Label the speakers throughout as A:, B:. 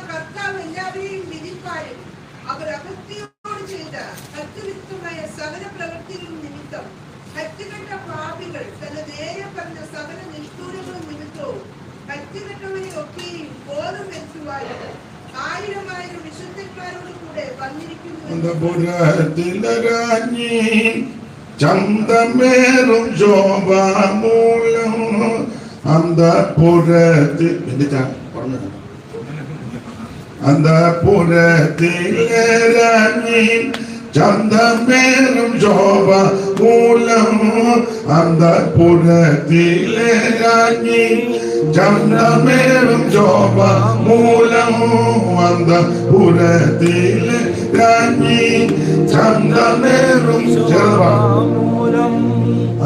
A: കർത്താവ് എല്ലാവരെയും വിധിപ്പാനും അവർ അകൃത്യോട് ചെയ്ത ഹത്യവിരുദ്ധമായ സകല പ്രവൃത്തികളും നിമിത്തം ഹത്യകെട്ട പാപികൾ തന്റെ നേരെ പറഞ്ഞ സകല നിഷ്ഠൂരങ്ങളും നിമിത്തവും ഹത്യകെട്ടവരെ ഒക്കെയും ബോധം വരുത്തുവാനും 1000 വിശുദ്ധന്മാരോട് കൂടെ വന്നിരിക്കുന്നു.
B: ചന്തമേറും ശോഭാമൂലം അന്തപുരത്തിലേറാഞ്ഞി ചന്തമേറും ശോഭ മൂലം അന്തപുരത്തിലേറാഞ്ഞി ചന്തമേറും ശോഭ മൂലം അന്തപുരത്തിലേറാഞ്ഞി ചന്തമേറും ശോഭ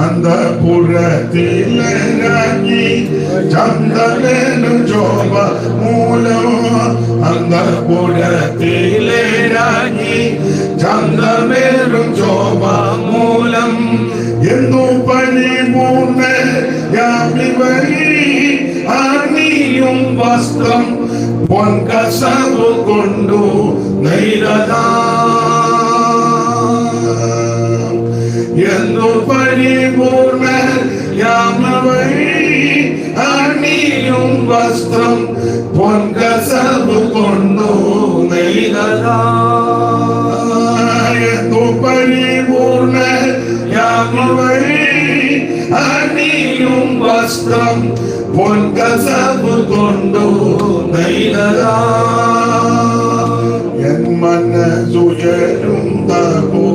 B: അന്തപുരത്തിലേറാഞ്ഞി ചന്തമേറും ശോഭ മൂലം അന്തപുരത്തിലേറാഞ്ഞി ചന്തമേറും ശോഭ മൂലം എന്നു പരിപൂർണ്ണ യാമിവരി അണിയും വസ്ത്രം പൊൻകസവു കൊണ്ടു നെയ്തതാ എന്നു പരിപൂർണ്ണ യാമവരി അണിയും വസ്ത്രം പൊൻകസവു കൊണ്ടു നെയ്തതാ എന്നു പരിപൂർണ്ണ യാമവരി അണിയും വസ്ത്രം പൊൻകസവു കൊണ്ടു നെയ്തതാ എൻ മനസ്സുയരുന്നതോ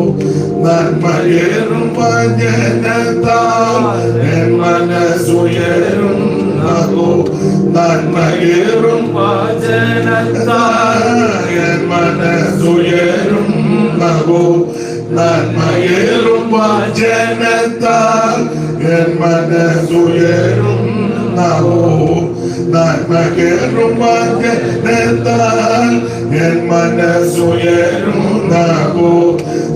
B: നന്മയേറും വചനത്താൽ എൻ മനസ്സുയരുന്നതോ നന്മയേറും വചനത്താൽ എൻ മനസ്സുയരുന്നതോ നന്മയേറും വചനത്താൽ എൻ മനസ്സുയരുന്നതോ നന്മയേറും വചനത്താൽ എൻ മനസ്സുയരുന്നതോ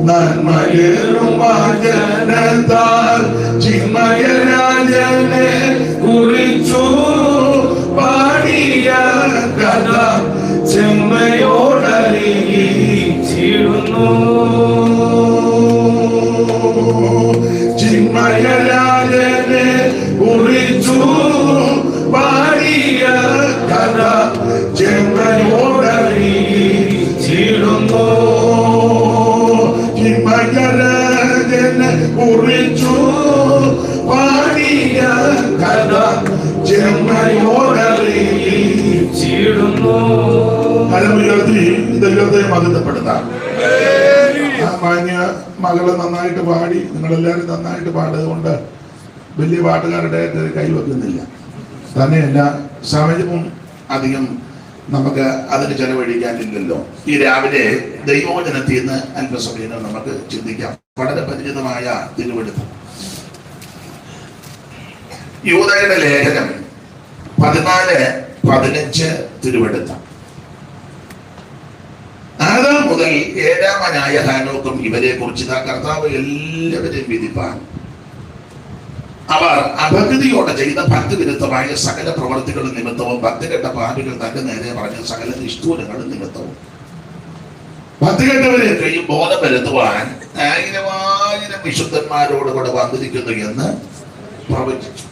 B: നന്മയേറും വചനത്താൽ ചിന്മയരാജനെ കുറിച്ചു പാടിയ കഥ ചെമ്മയോടറിയിച്ചിടുന്നു ചിന്മയരാജനെ കുറിച്ചു പാടിയ കഥ ചെമ്മയോടറിയിച്ചിടുന്നു ചിന്മയരാജനെ കുറിച്ചു പാടിയ കഥ ചെമ്മയോടറിയിച്ചിടുന്നു. കരമുയർത്തി ദൈവത്തെ മഹത്വപ്പെടുത്താം. മാന്യ മകള് നന്നായിട്ട് പാടി, നിങ്ങളെല്ലാവരും നന്നായിട്ട് പാടിയതുകൊണ്ട് വലിയ പാട്ടുകാരുടെ കൈവെക്കുന്നില്ല. തന്നെയല്ല, സമയവും അധികം നമുക്ക് അതിന് ചെലവഴിക്കാനില്ലല്ലോ. ഈ രാവിലെ ദൈവവചനത്തിൽ നിന്ന് അല്പസമയം നമുക്ക് ചിന്തിക്കാം. വളരെ പരിചിതമായ തിരുവെടുത്ത് യൂദയുടെ ലേഖനം 14-15 തിരുവെടുത്ത്. ആദാം മുതൽ ഏഴാമനായ ഹാനോക്കും ഇവരെ കുറിച്ച് കർത്താവ് എല്ലാവരെയും വിധിപ്പാൻ അവർ അഭക്തിയോടെ ചെയ്ത ഭക്തിവിരുദ്ധമായ സകല പ്രവർത്തികൾ നിമിത്തവും ഭക്തികെട്ട പാപികൾ തന്റെ നേരെ പറഞ്ഞ സകല നിഷ്ഠൂരങ്ങൾ നിമിത്തവും ഭക്തികെട്ടവരെയൊക്കെയും ബോധം വരുത്തുവാൻ 1000 വിശുദ്ധന്മാരോടുകൂടെ വന്നിരിക്കുന്നു എന്ന് പ്രവചിച്ചു.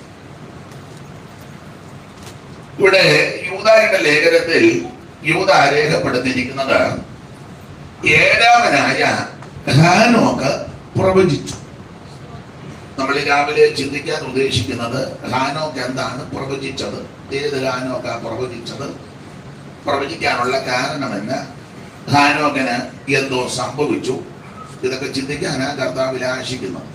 B: ഇവിടെ യൂദായുടെ ലേഖനത്തിൽ യൂദ രേഖപ്പെടുത്തിയിരിക്കുന്നത് ഏഴാമനായ ഹാനോക്ക് പ്രവചിച്ചു. നമ്മൾ രാവിലെ ചിന്തിക്കാൻ ഉദ്ദേശിക്കുന്നത് ഹാനോക്ക് എന്താണ് പ്രവചിച്ചത്, ഏത് ഹാനോക്കാ പ്രവചിച്ചത്, പ്രവചിക്കാനുള്ള കാരണമെന്ന്, ഹാനോക്കിന് എന്തോ സംഭവിച്ചു, ഇതൊക്കെ ചിന്തിക്കാനാ കർത്താവിൽ ആശിക്കുന്നത്.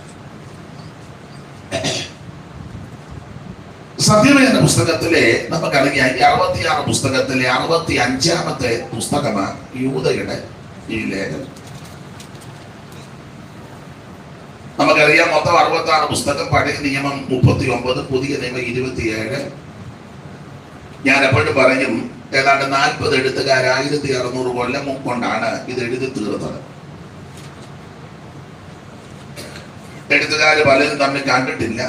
B: സത്യവേദ പുസ്തകത്തിലെ നമുക്കറിയാം 66 പുസ്തകത്തിലെ 65-ാമത്തെ പുസ്തകമാണ് യൂദയുടെ ഈ ലേഖനം. നമുക്കറിയാം മൊത്തം 66 പുസ്തകം. പഴയ നിയമം 39, പുതിയ നിയമം 27. ഞാൻ എപ്പോഴും പറയും, ഏതാണ്ട് 40 എഴുത്തുകാർ 1600 കൊല്ലം കൊണ്ടാണ് ഇത് എഴുതി തീർത്തത്. എഴുത്തുകാർ പലരും തമ്മിൽ കണ്ടിട്ടില്ല,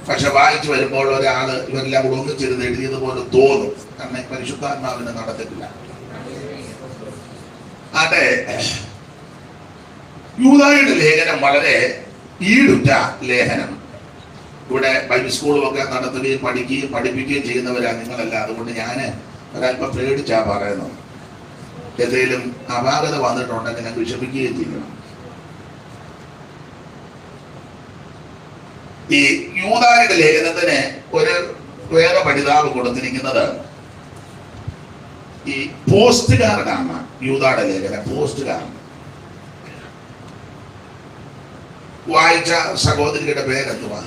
B: പക്ഷെ വായിച്ചു വരുമ്പോൾ ഒരാള് ഇവരെല്ലാം കൂടെ ഒന്നിച്ചിരുന്ന് എഴുതിയതുപോലെ തോന്നും. കാരണം പരിശുദ്ധാത്മാവിനെ നടത്തിട്ടില്ല. അതെ, യൂദായുടെ ലേഖനം വളരെ ഈടുറ്റ ലേഖനം. ഇവിടെ ബൈബിൾ സ്കൂളുമൊക്കെ നടത്തുകയും പഠിക്കുകയും പഠിപ്പിക്കുകയും ചെയ്യുന്നവരാണ് നിങ്ങളല്ല. അതുകൊണ്ട് ഞാൻ ഒരല്പം പേടിച്ചാ പറയുന്നത്. എന്തെങ്കിലും അപാകത വന്നിട്ടുണ്ടെങ്കിൽ ഞാൻ വിഷമിക്കുകയും ചെയ്യണം. ഈ യൂദായുടെ ലേഖനത്തിന് ഒരു വേറെ പഠിതാവ് കൊടുത്തിരിക്കുന്നത് ഈ പോസ്റ്റ് കാർഡാണ്. യൂദായുടെ ലേഖനം പോസ്റ്റ് കാർഡ്. വായിച്ച സഹോദരിയുടെ പേരെന്തുവാ?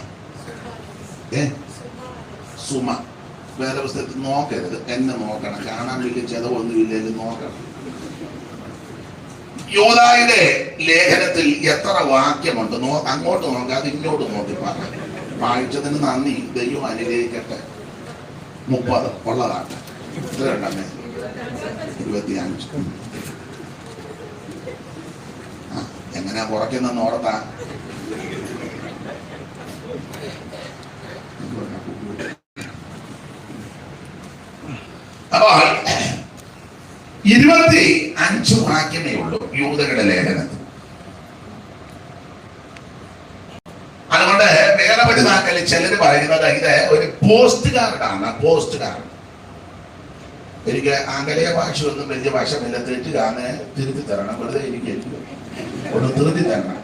B: സുമ. വേറെ പുസ്തകത്തിൽ നോക്കരുത്, എന്നെ നോക്കണം. കാണാൻ വലിയ ചെലവൊന്നുമില്ലെങ്കിൽ നോക്കണം. യൂദായുടെ ലേഖനത്തിൽ എത്ര വാക്യമുണ്ട്? അങ്ങോട്ട് നോക്കാതെ ഇങ്ങോട്ട് നോക്കി പറഞ്ഞു. വായിച്ചതിന് നന്ദി, ദൈവം അനുഗ്രഹിക്കട്ടെ. 30 ഉള്ളതാണ്. ഇത്ര ഉണ്ടേ 25. എങ്ങനെയാ കുറയ്ക്കുന്ന ഓർത്താ? അപ്പോൾ 25 വാക്യമേ ഉള്ളൂ യൂദയുടെ ലേഖനത്തിൽ. അതുകൊണ്ട് വേറെ പഠിതാക്കളിൽ ചിലർ പറയുന്നത് ഇത് ഒരു പോസ്റ്റ് കാർഡാണ്. Post card. എനിക്ക് ആംഗലേയ ഭാഷയൊന്നും വലിയ വശമില്ല. തെറ്റുകാരനെ തിരുത്തി തരണം. വെറുതെ എനിക്ക് ഒന്ന് തിരുത്തി തരണം.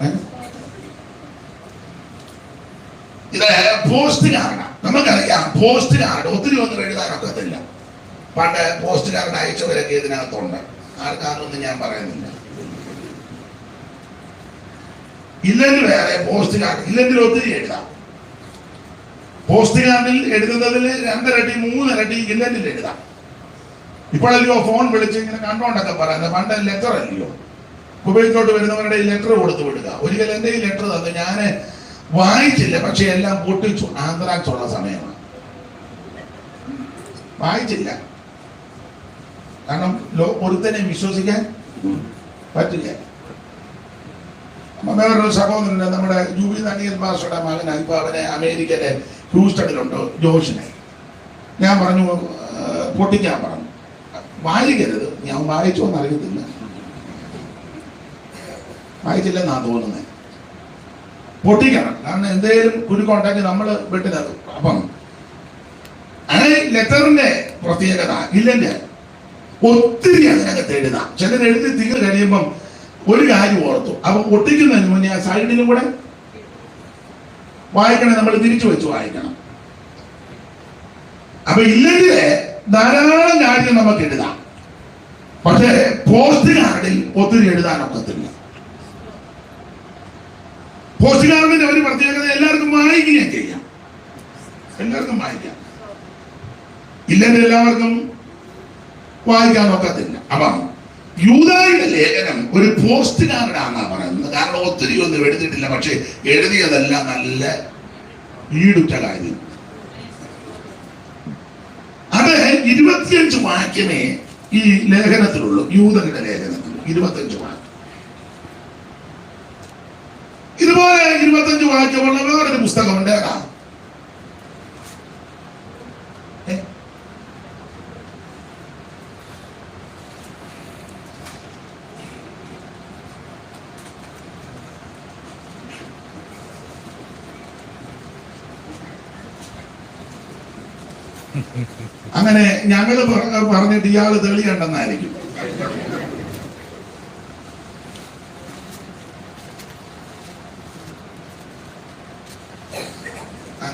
B: ഇത് പോസ്റ്റ് കാർഡാണ്. നമുക്കറിയാം പോസ്റ്റ് കാർഡ് ഒത്തിരി ഒന്നും എഴുതാനൊക്കത്തില്ല. പണ്ട് പോസ്റ്റ് കാർഡ് അയച്ചവരൊക്കെ ഇതിനകത്തുണ്ട്. ആർക്കാരൊന്നും ഞാൻ പറയുന്നില്ല. ഇല്ലെങ്കിൽ വേറെ പോസ്റ്റ് കാർഡ് ഇല്ലെങ്കിൽ ഒത്തിരി എഴുതാം. പോസ്റ്റ് കാർഡിൽ എഴുതുന്നതിൽ 2 ഇരട്ടി 3 ഇരട്ടി ഇല്ലെങ്കിൽ എഴുതാം. ഇപ്പോഴല്ലയോ ഫോൺ വിളിച്ച് ഇങ്ങനെ കണ്ടോണ്ടൊക്കെ പറയുന്നത്. പണ്ട് ലെറ്റർ അല്ലയോ കുവൈറ്റിലോട്ട് വരുന്നവരുടെ ഈ ലെറ്റർ കൊടുത്തു വിടുക. ഒരിക്കൽ എൻ്റെ ഈ ലെറ്റർ തന്നു. ഞാൻ വായിച്ചില്ല, പക്ഷെ എല്ലാം പൊട്ടിച്ചു. ആന്ത്രാക്സ് ഉള്ള സമയമാണ്. വായിച്ചില്ല. കാരണം ഒരുത്തനെ വിശ്വസിക്കാൻ പറ്റില്ല. വേറൊരു സഹോദരൻ്റെ നമ്മുടെ ജൂബി ദാനിയേൽ പാസ്റ്ററുടെ മകനാണ്. ഇപ്പൊ അവനെ അമേരിക്കയിലെ ഹ്യൂസ്റ്റണിലുണ്ട്, ജോഷിനെ. ഞാൻ പറഞ്ഞു പൊട്ടിക്കാൻ പറഞ്ഞു. വായിക്കരുത്. ഞാൻ വായിച്ചോന്ന് അറിയത്തില്ല. വായിച്ചില്ലെന്നാ തോന്നുന്നത്. പൊട്ടിക്കണം. കാരണം എന്തേലും കുരുക്കുണ്ടെങ്കിൽ നമ്മൾ വെട്ടിനകത്തും. അപ്പം അങ്ങനെ ലെറ്ററിന്റെ പ്രത്യേകത ഇല്ലെങ്കിൽ ഒത്തിരി അതിനകത്ത് എഴുതാം. ചിലർ എഴുതി തീർന്നു കഴിയുമ്പം ഒരു കാര്യം ഓർത്തു. അപ്പൊ ഒട്ടിക്കുന്നതിന് മുന്നേ ആ സൈഡിലും കൂടെ വായിക്കണേ. നമ്മൾ തിരിച്ചു വെച്ച് വായിക്കണം. അപ്പൊ ഇല്ലെങ്കിൽ ധാരാളം കാര്യം നമുക്ക് എഴുതാം. പക്ഷേ പോസ്റ്റ് കാർഡിൽ ഒത്തിരി എഴുതാനൊക്കത്തില്ല. പോസ്റ്റ് കാർഡിന്റെ ഒരു പ്രത്യേകത എല്ലാവർക്കും വായിക്കുകയും ചെയ്യാം. എല്ലാവർക്കും വായിക്കാം. ഇല്ലെങ്കിൽ എല്ലാവർക്കും വായിക്കാനൊക്കത്തില്ല. അപ്പം യൂദായുടെ ലേഖനം ഒരു പോസ്റ്റ് കാർഡാണെന്നാ പറയുന്നത്. കാരണം ഒത്തിരി ഒന്നും എഴുതിയിട്ടില്ല. പക്ഷെ എഴുതിയതെല്ലാം നല്ല ഈടുറ്റ കാര്യം. അത് 25 വാക്യമേ ഈ ലേഖനത്തിലുള്ളൂ. യൂദയുടെ ലേഖനത്തിൽ 25 വാക്യം. ഇതുപോലെ 25 വാക്യമുള്ള വേറൊരു പുസ്തകമുണ്ട്. ഏതാ? അങ്ങനെ ഞങ്ങൾ പറഞ്ഞിട്ട് ഇയാള് തെളിയണ്ടെന്നായിരിക്കും.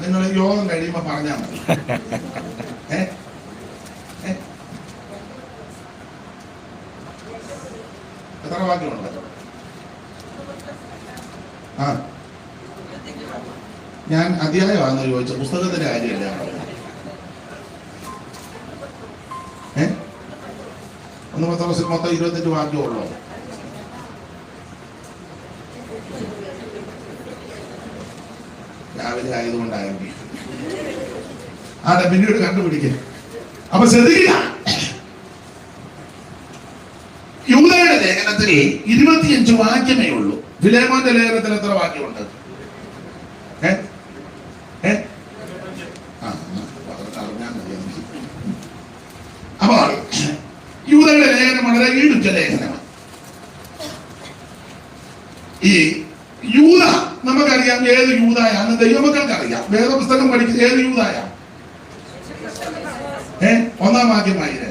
B: നിങ്ങൾ യോഗം കഴിയുമ്പോ പറഞ്ഞാൽ മതി. എത്ര വാക്യമുണ്ട്? ആ, ഞാൻ അധ്യായമാണെന്ന് ചോദിച്ച പുസ്തകത്തിന്റെ കാര്യമല്ല. മൊത്തം 25 വാക്യമുള്ളൂ. രാവിലെ ആയതുകൊണ്ടായെങ്കിൽ അതെ പിന്നീട് കണ്ടുപിടിക്കുക. അപ്പൊ ശ്രദ്ധിക്കുക, യൂദയുടെ ലേഖനത്തിൽ 25 വാക്യമേ ഉള്ളൂ. ഫിലേമോന്റെ ലേഖനത്തിൽ എത്ര വാക്യമുണ്ട്? ലേഖനം വളരെ ഈടുറ്റ ലേഖനമാണ്. ഈ യൂദ നമുക്കറിയാം ഏത് യൂദായാണ്, ദൈവമക്കൾക്ക് അറിയാം. വേദപുസ്തകം പഠിക്കുന്ന ഏത് യൂദായ? ഒന്നാം വാക്യമായില്ലേ?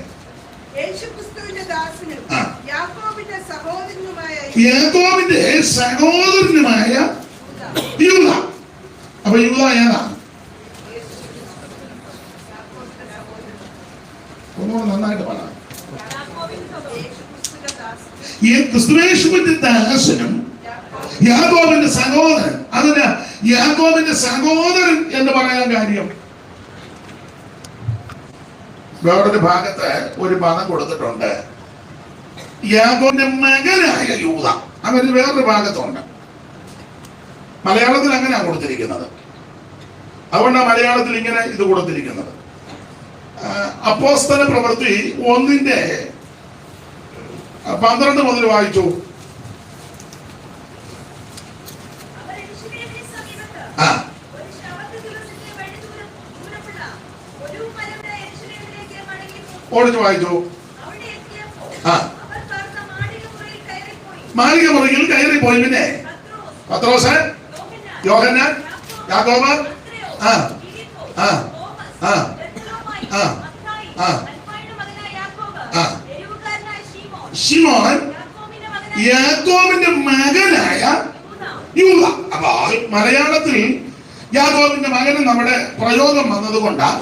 B: യാക്കോബിന്റെ സഹോദരനുമായ യൂദ. അപ്പൊ യൂദ ഏതാണ്? ഒന്നുകൂടെ നന്നായിട്ട് പറയാം. ഈ ക്രിസ്തുയേശുവിന്റെ ദാസനും യാക്കോബിന്റെ സഹോദരൻ. അതിന് യാക്കോബിന്റെ സഹോദരൻ എന്ന് പറയാൻ കാര്യം, വേറൊരു ഭാഗത്ത് ഒരു പദം കൊടുത്തിട്ടുണ്ട്, യാക്കോബിന്റെ മകനായ യൂദ. അങ്ങനെ വേറൊരു ഭാഗത്തുണ്ട്. മലയാളത്തിൽ അങ്ങനെയാണ് കൊടുത്തിരിക്കുന്നത്. അതുകൊണ്ടാണ് മലയാളത്തിൽ ഇങ്ങനെ ഇത് കൊടുത്തിരിക്കുന്നത്. അപ്പോസ്തല പ്രവൃത്തി 1:12 മുതൽ വായിച്ചു. ഓടിച്ചു വായിച്ചു. മാളിക മുറിയിൽ കയറിപ്പോയി. പിന്നെ പത്രോസ്, യോഹന്നാൻ, യാക്കോബ്, ശിമോൻ, യാക്കോബിന്റെ മകനായ യൂദ. അപ്പൊ മലയാളത്തിൽ യാക്കോബിന്റെ മകന് നമ്മുടെ പ്രയോഗം വന്നതുകൊണ്ടാണ്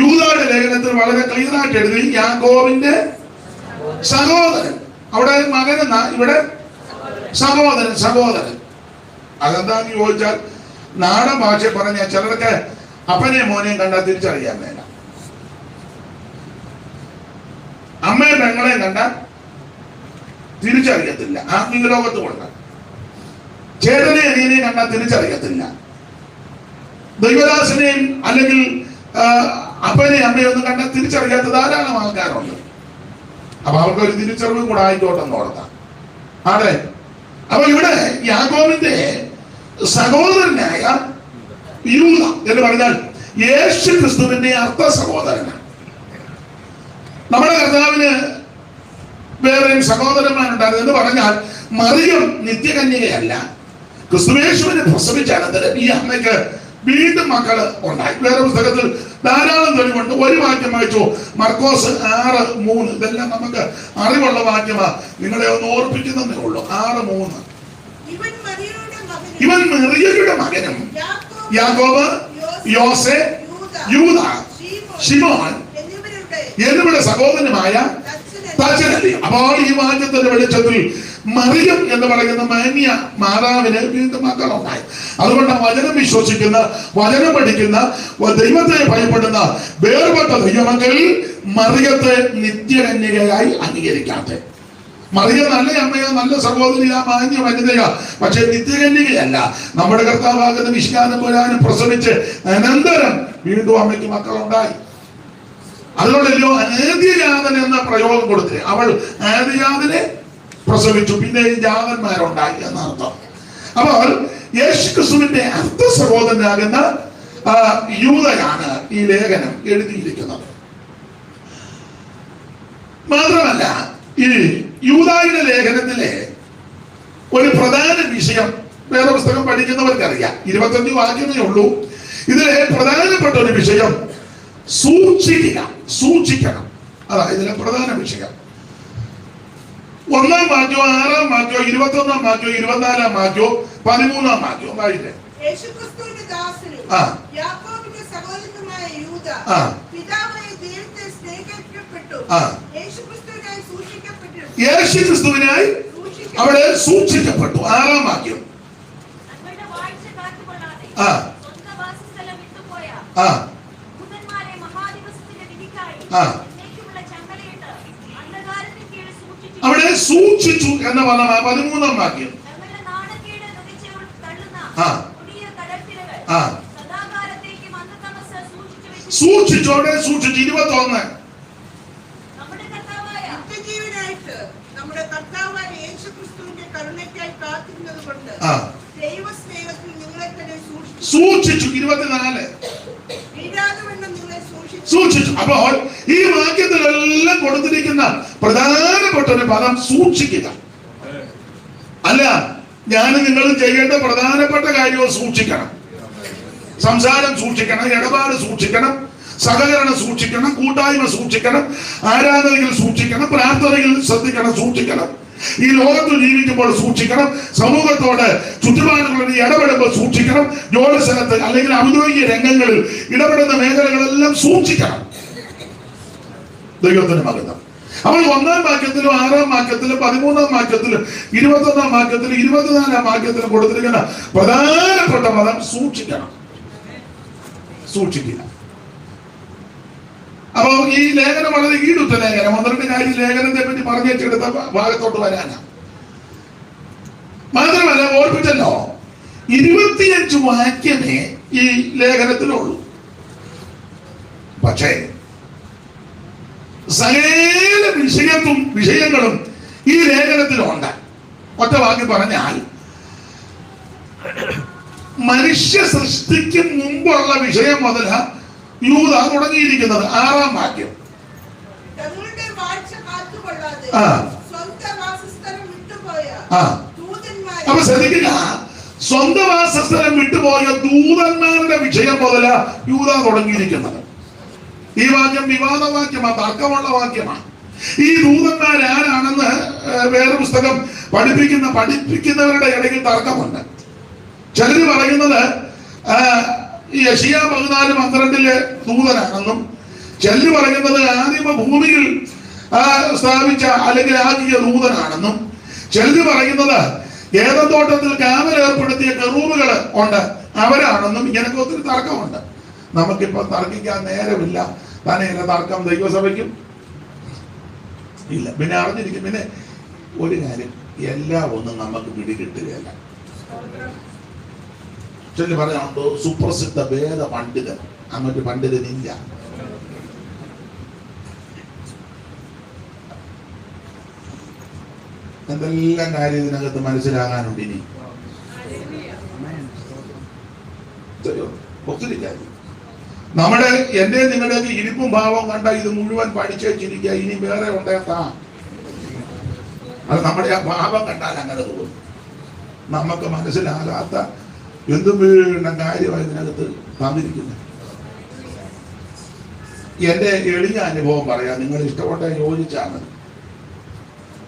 B: യൂദയുടെ ലേഖനത്തിൽ വളരെ ക്ലിയറായിട്ട് എഴുതി യാക്കോബിന്റെ സഹോദരൻ. അവിടെ മകനെന്ന, ഇവിടെ സഹോദരൻ. അതെന്താന്ന് ചോദിച്ചാൽ നാടൻ ഭാഷ പറഞ്ഞ ചിലർക്ക് അപ്പനെയും മോനെയും കണ്ടാൽ തിരിച്ചറിയാൻ വേണ്ട, അമ്മയും പെങ്ങളെയും കണ്ടാൽ തിരിച്ചറിയത്തില്ല. ആത്മീയ ലോകത്ത് കൊണ്ട് ചേട്ടനെയും അനിയനെയും കണ്ടാൽ തിരിച്ചറിയത്തില്ല. ദൈവദാസനെയും അല്ലെങ്കിൽ അപ്പനെയും അമ്മയും ഒന്നും കണ്ടാൽ തിരിച്ചറിയാത്ത ധാരാളം ആൾക്കാരുണ്ട്. അപ്പൊ അവർക്കൊരു തിരിച്ചറിവും കൂടെ ആയിക്കോട്ടെന്ന് ഓർത്താം. അതെ. അപ്പൊ ഇവിടെ യാക്കോബിന്റെ സഹോദരനായ യൂദ എന്ന് പറഞ്ഞാൽ യേശു ക്രിസ്തുവിന്റെ അർത്ഥ സഹോദരനാണ്. നമ്മുടെ കർത്താവിന് വേറെയും സഹോദരന്മാരുണ്ടായിരുന്നു എന്ന് പറഞ്ഞാൽ മറിയം നിത്യകന്യകയല്ല. ക്രിസ്തുയേശുവിനെ പ്രസവിച്ച അനന്തരം ഈ അമ്മയ്ക്ക് വീണ്ടും മക്കള് ഉണ്ടായി. വേറെ പുസ്തകത്തിൽ ധാരാളം തെളിവുണ്ട്. ഒരു വാക്യം വായിച്ചു, മർക്കോസ് 6:3. ഇതെല്ലാം നമുക്ക് അറിവുള്ള വാക്യമാ, നിങ്ങളെ ഒന്ന് ഓർപ്പിക്കുന്നതേ ഉള്ളൂ. 6:3. ഇവൻ മറിയയുടെ മകനും യാക്കോബ്, യോസെ, യൂദ, ശിമോൻ എന്നിവരുടെ സഹോദരനുമായ തച്ചനല്ലേ. അപ്പോൾ ഈ വാക്യത്തിന്റെ വെളിച്ചത്തിൽ മറിയം എന്ന് പറയുന്ന മാന്യ മാതാവിന് വീണ്ടും മക്കളുണ്ടായി. അതുകൊണ്ട് വചനം വിശ്വസിക്കുന്ന, വചനം പഠിക്കുന്ന, ദൈവത്തെ ഭയപ്പെടുന്ന വേർപെട്ട ദൈവമക്കൾ മറിയത്തെ നിത്യകന്യകയായി അംഗീകരിക്കാത്ത. മറിയ നല്ല അമ്മയോ നല്ല സഹോദരിയാ, മാന്യ വനിതയാ, പക്ഷെ നിത്യകന്യകയല്ല. നമ്മുടെ കർത്താവാകുന്ന വിശ്വാനം പോരാനും പ്രസവിച്ച് അനന്തരം വീണ്ടും അമ്മയ്ക്ക് മക്കളുണ്ടായി. അതുകൊണ്ടല്ലോ ആദ്യജാതൻ എന്ന പ്രയോഗം കൊടുത്തിട്ട് അവൾ ആദ്യജാതനെ പ്രസവിച്ചു, പിന്നെ ജാതന്മാരുണ്ടായി എന്നർത്ഥം. അപ്പോൾ യേശുക്രിസ്തുവിന്റെ അർത്ഥ സഹോദരനാകുന്ന യൂദയാണ് ഈ ലേഖനം എഴുതിയിരിക്കുന്നത്. മാത്രമല്ല ഈ യൂദായുടെ ലേഖനത്തിലെ ഒരു പ്രധാന വിഷയം വേറെ പുസ്തകം പഠിക്കുന്നവർക്കറിയാം. 25 വാക്യമേ ഉള്ളൂ. ഇതിലെ പ്രധാനപ്പെട്ട ഒരു വിഷയം സൂക്ഷിക്കണം. അതാ ഇതിലെ പ്രധാന വിഷയം. 1-ാം വാക്യോ 6-ാം വാക്യോ 21-ാം വാക്യോ 24-ാം വാക്യോ 13-ാം വാക്യോ വായില്ലേ.
A: യേശുക്രിസ്തുവിന്റെ ദാസനും യാക്കോബിന്റെ സഹോദരനുമായ യൂദ പിതാവായ ദൈവത്തെ സ്നേഹിക്കപ്പെട്ടു യേശുക്രിസ്തുവിനായി
B: അവിടെ സൂക്ഷിക്കപ്പെട്ടു. 6-ാം വാക്യം. അവിടെ സൂക്ഷിച്ചു എന്ന പദം 13-ാം വാക്യം. സൂക്ഷിച്ചു, അവിടെ സൂക്ഷിച്ചു. 21. സൂക്ഷിച്ചു 24. സൂക്ഷിച്ചു. അപ്പോൾ ഈ വാക്യത്തിലെല്ലാം കൊടുത്തിരിക്കുന്ന പ്രധാനപ്പെട്ട ഒരു പദം സൂക്ഷിക്കുക. അല്ല, ഞാൻ നിങ്ങളും ചെയ്യേണ്ട പ്രധാനപ്പെട്ട കാര്യവും സൂക്ഷിക്കണം. സംസാരം സൂക്ഷിക്കണം, ഇടപാട് സൂക്ഷിക്കണം, സഹകരണം സൂക്ഷിക്കണം, കൂട്ടായ്മ സൂക്ഷിക്കണം, ആരാധനയിൽ സൂക്ഷിക്കണം, പ്രാർത്ഥനയിൽ ശ്രദ്ധിക്കണം, സൂക്ഷിക്കണം. ഈ ലോകത്ത് ജീവിക്കുമ്പോൾ സൂക്ഷിക്കണം, സമൂഹത്തോട് ചുറ്റുപാടുകളിൽ ഇടപെടുമ്പോൾ സൂക്ഷിക്കണം, ജോലി സ്ഥലത്ത് അല്ലെങ്കിൽ ഔദ്യോഗിക രംഗങ്ങളിൽ ഇടപെടുന്ന മേഖലകളെല്ലാം സൂക്ഷിക്കണം. ദൈവത്തിന് മകനം. അവൾ 1-ാം വാക്യത്തിലും 6-ാം വാക്യത്തിലും 13-ാം വാക്യത്തിലും 21-ാം വാക്യത്തിലും 24-ാം വാക്യത്തിലും കൊടുത്തിരിക്കുന്ന പ്രധാനപ്പെട്ട പദം സൂക്ഷിക്കണം, സൂക്ഷിക്കുക. അപ്പൊ ഈ ലേഖനം വളരെ ഈടുറ്റ ലേഖനം. 12 കാര്യം ലേഖനത്തെ പറ്റി പറഞ്ഞെടുത്ത ഭാഗത്തോട്ട് വരാനാ. മാത്രമല്ല, ഓർപ്പിച്ചല്ലോ, 25 വാക്യമേ ഈ ലേഖനത്തിലുള്ളൂ. പക്ഷേ സകല വിഷയങ്ങളും ഈ ലേഖനത്തിലുണ്ട്. ഒറ്റ വാക്കി പറഞ്ഞാൽ, മനുഷ്യ സൃഷ്ടിക്ക് മുമ്പുള്ള വിഷയം മുതൽ യൂദ തുടങ്ങിയിരിക്കുന്നത്. 6-ാം വാക്യം. അപ്പൊ ശ്രദ്ധിക്കുക, സ്വന്തം വാസസ്ഥലം വിട്ടുപോയ ദൂതന്മാരുടെ വിഷയം മുതൽ യൂദ തുടങ്ങിയിരിക്കുന്നത്. ഈ വാക്യം വിവാദവാക്യമാണ്, തർക്കമുള്ള വാക്യമാണ്. ഈ ദൂതന്മാർ ആരാണെന്ന് വേറെ പുസ്തകം പഠിപ്പിക്കുന്നവരുടെ ഇടയിൽ തർക്കമുണ്ട്. ചിലര് പറയുന്നത് യെശയ്യാ 14:12 ദൂതനാണെന്നും, ചിലര് പറയുന്നത് ആദിമ ഭൂമിയിൽ സ്ഥാപിച്ച അല്ലെങ്കിൽ ആകിയ ദൂതനാണെന്നും, ചിലര് പറയുന്നത് ഏദത്തോട്ടത്തിൽ കാവലേർപ്പെടുത്തിയ കെറൂബുകൾ ഉണ്ട് അവരാണെന്നും, ഇങ്ങനൊക്കെ ഒത്തിരി തർക്കമുണ്ട്. നമുക്കിപ്പോ തർക്കിക്കാൻ നേരമില്ല. തന്നെയല്ല തർക്കം ദൈവസഭയ്ക്കും ഇല്ല. പിന്നെ അറിഞ്ഞിരിക്കും. പിന്നെ ഒരു കാര്യം, എല്ലാം ഒന്നും നമുക്ക് പിടികിട്ടുകയല്ല. ചൊല്ലി പറയാനുണ്ടോ, സുപ്രസിദ്ധ വേദ പണ്ഡിതൻ, അങ്ങോട്ട് പണ്ഡിതനില്ല. എന്തെല്ലാം കാര്യം ഇതിനകത്ത് മനസ്സിലാകാനുണ്ട്. ഇനി ഒത്തിരി കാര്യം. നമ്മുടെ എന്റെ നിങ്ങളുടെയൊക്കെ ഇരിപ്പും ഭാവം കണ്ട ഇത് മുഴുവൻ പഠിച്ചിരിക്കുക. ഇനി വേറെ ഉണ്ടേത്താ, അത് നമ്മുടെ ആ ഭാവം കണ്ടാൽ അങ്ങനെ തോന്നും. നമുക്ക് മനസ്സിലാകാത്ത എന്തും വീണ്ടും കാര്യമായി ഇതിനകത്ത് തന്നിരിക്കുന്നു. എന്റെ എളിയ അനുഭവം പറയാം, നിങ്ങൾ ഇഷ്ടപ്പെട്ട യോജിച്ചാൽ മതി.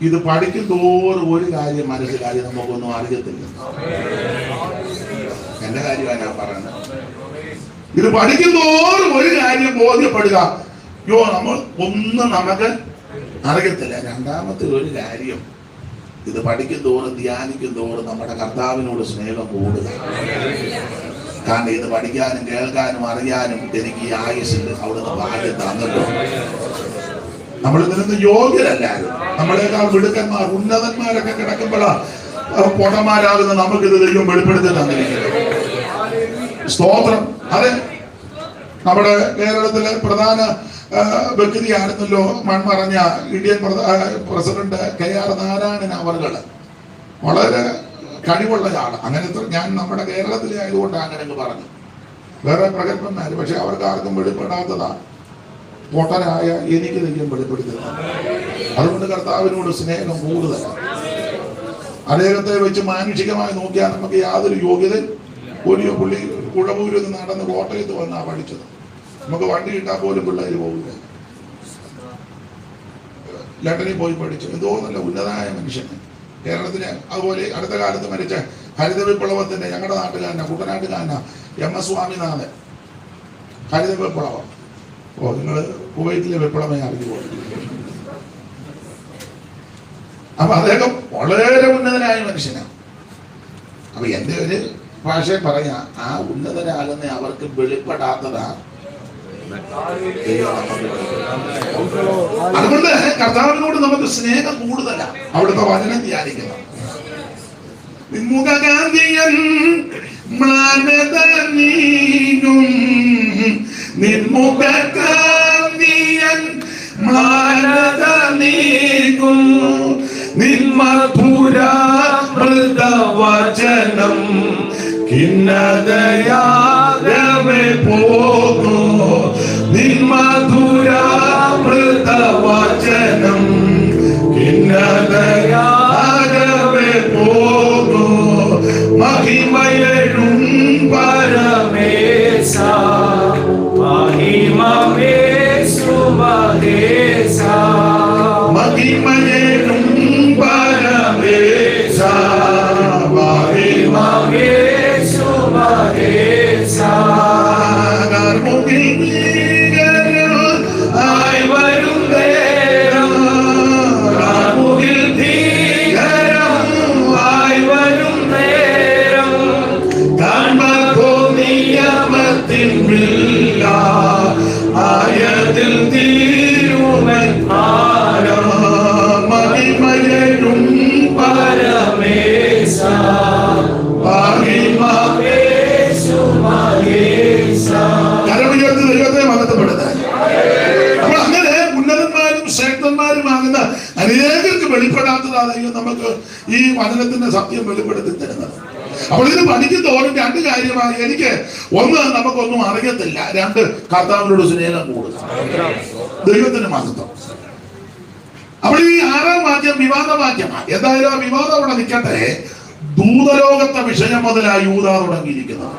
B: ഇത് പഠിക്കും തോറും ഒരു കാര്യം മനസ്സിലായി നമുക്കൊന്നും അറിയത്തില്ല. എന്റെ കാര്യമാണ് ഞാൻ പറയുന്നത്. ഇത് പഠിക്കും തോറും ഒരു കാര്യം ബോധ്യപ്പെടുക, നമ്മൾ ഒന്നും നമുക്ക് അറിയത്തില്ല. രണ്ടാമത്തെ ഒരു കാര്യം, ഇത് പഠിക്കും തോറും ധ്യാനിക്കും തോറും നമ്മുടെ കർത്താവിനോട് സ്നേഹം കൂടുക. കാരണം ഇത് പഠിക്കാനും കേൾക്കാനും അറിയാനും എനിക്ക് ഈ ആയുസ്സിൽ അവിടുന്ന് ഭാഗ്യം തന്നിട്ടുണ്ട്. നമ്മൾ ഇതിനൊന്നും യോഗ്യരല്ലായിരുന്നു. നമ്മളെക്കാൾ മിടുക്കന്മാർ ഉന്നതന്മാരൊക്കെ കിടക്കുമ്പോഴാണ് പൊടന്മാരാകുന്ന നമുക്കിത് ദൈവം വെളിപ്പെടുത്തി തന്നിരിക്കുന്നത്. സ്തോത്രം. അതെ, നമ്മുടെ കേരളത്തിലെ പ്രധാന വ്യക്തിയായിരുന്നല്ലോ മൺമറഞ്ഞ ഇന്ത്യൻ പ്രസിഡന്റ് KR നാരായണൻ അവർകൾ. വളരെ കഴിവുള്ളതാണ്. അങ്ങനത്തെ ഞാൻ നമ്മുടെ കേരളത്തിലെ ആയതുകൊണ്ട് അങ്ങനെ പറഞ്ഞു. വേറെ പ്രഗത്ഭന്മാര്, പക്ഷെ അവർക്ക് ആർക്കും വെളിപ്പെടാത്തതാണ്. പൊട്ടനായ എനിക്ക് ദൈവം വെളിപ്പെടുത്തുന്നത്. അതുകൊണ്ട് കർത്താവിനോട് സ്നേഹം കൂടുതലാണ്. അദ്ദേഹത്തെ വെച്ച് മാനുഷികമായി നോക്കിയാൽ നമുക്ക് യാതൊരു യോഗ്യതയും. ഒരു പുള്ളി കുഴവൂരിൽ നിന്ന് നടന്ന് കോട്ടയത്ത് വന്നാ പഠിച്ചത്. നമുക്ക് വണ്ടി കിട്ടാൻ പോലും പിള്ളേർ പോകില്ല. ലണ്ടനിൽ പോയി പഠിച്ചു. എന്തോ നല്ല ഉന്നതനായ മനുഷ്യന്. കേരളത്തിന് അതുപോലെ അടുത്ത കാലത്ത് മരിച്ച ഹരിത വിപ്ലവത്തിന്റെ ഞങ്ങളുടെ നാട്ടുകാരനാ, കുട്ടനാട്ടുകാരനാ, MS സ്വാമിനാഥൻ. ഹരിത വിപ്ലവം. നിങ്ങൾ കുവൈറ്റിലെ വിപ്ലവമേ അറിഞ്ഞു പോകും. അപ്പൊ അദ്ദേഹം വളരെ ഉന്നതനായ മനുഷ്യനാണ്. അപ്പൊ എന്റെ ഒരു ഭാഷയെ പറയാ, ആ ഉന്നതരാകുന്ന അവർക്ക് വെളിപ്പെടാത്തതാ. അതുകൊണ്ട് കർത്താവിനോട് നമുക്ക് സ്നേഹം കൂടുതലാണ്. അവിടുത്തെ വചനം ധ്യാനിക്കണം. നിൻമുഖകാന്തിയൻ മ്ലാനത നീങ്ങും, നിൻമുഖകാന്തിയൻ മ്ലാനത നീങ്ങും, നിൻമധുരാമൃതവചനം ഖിന്നതയാകവേ പോകും, നിൻമധുരാമൃതവചനം ഖിന്ന മഹിമയേകും പരമേശ ആയി വരും നേരം മുകിൽ ഭീകരമായി വരും നേരം കാൺമോ നിയമത്തിൻ ആയതിൽ തീരുമൻ മഹിമയേകും പരമേശ കരമുയർത്തി ദൈവത്തെ മഹത്വപ്പെടുത്താൻ. അപ്പോൾ അങ്ങനെ ഉന്നതന്മാരും ശ്രേഷ്ഠന്മാരുമാകുന്ന അനേകർക്ക് വെളിപ്പെടാത്തതാണ് ദൈവം നമുക്ക് ഈ വചനത്തിന്റെ സത്യം വെളിപ്പെടുത്തി തരുന്നത്. അപ്പോൾ ഇത് പഠിക്കുന്നതോറും രണ്ട് കാര്യമാണ്. എനിക്ക് ഒന്ന്, നമുക്കൊന്നും അറിയത്തില്ല. രണ്ട്, കർത്താവിനോട് സ്നേഹം കൂടുക. ദൈവത്തിന് മഹത്വം. അപ്പോൾ ഈ 6-ാം വാക്യം വിവാദവാക്യമാണ്. എന്തായാലും ആ വിവാദം അവിടെ നിൽക്കട്ടെ. ദൂതലോകത്തെ വിഷയം മുതലായി യൂദ തുടങ്ങിയിരിക്കുന്നത്.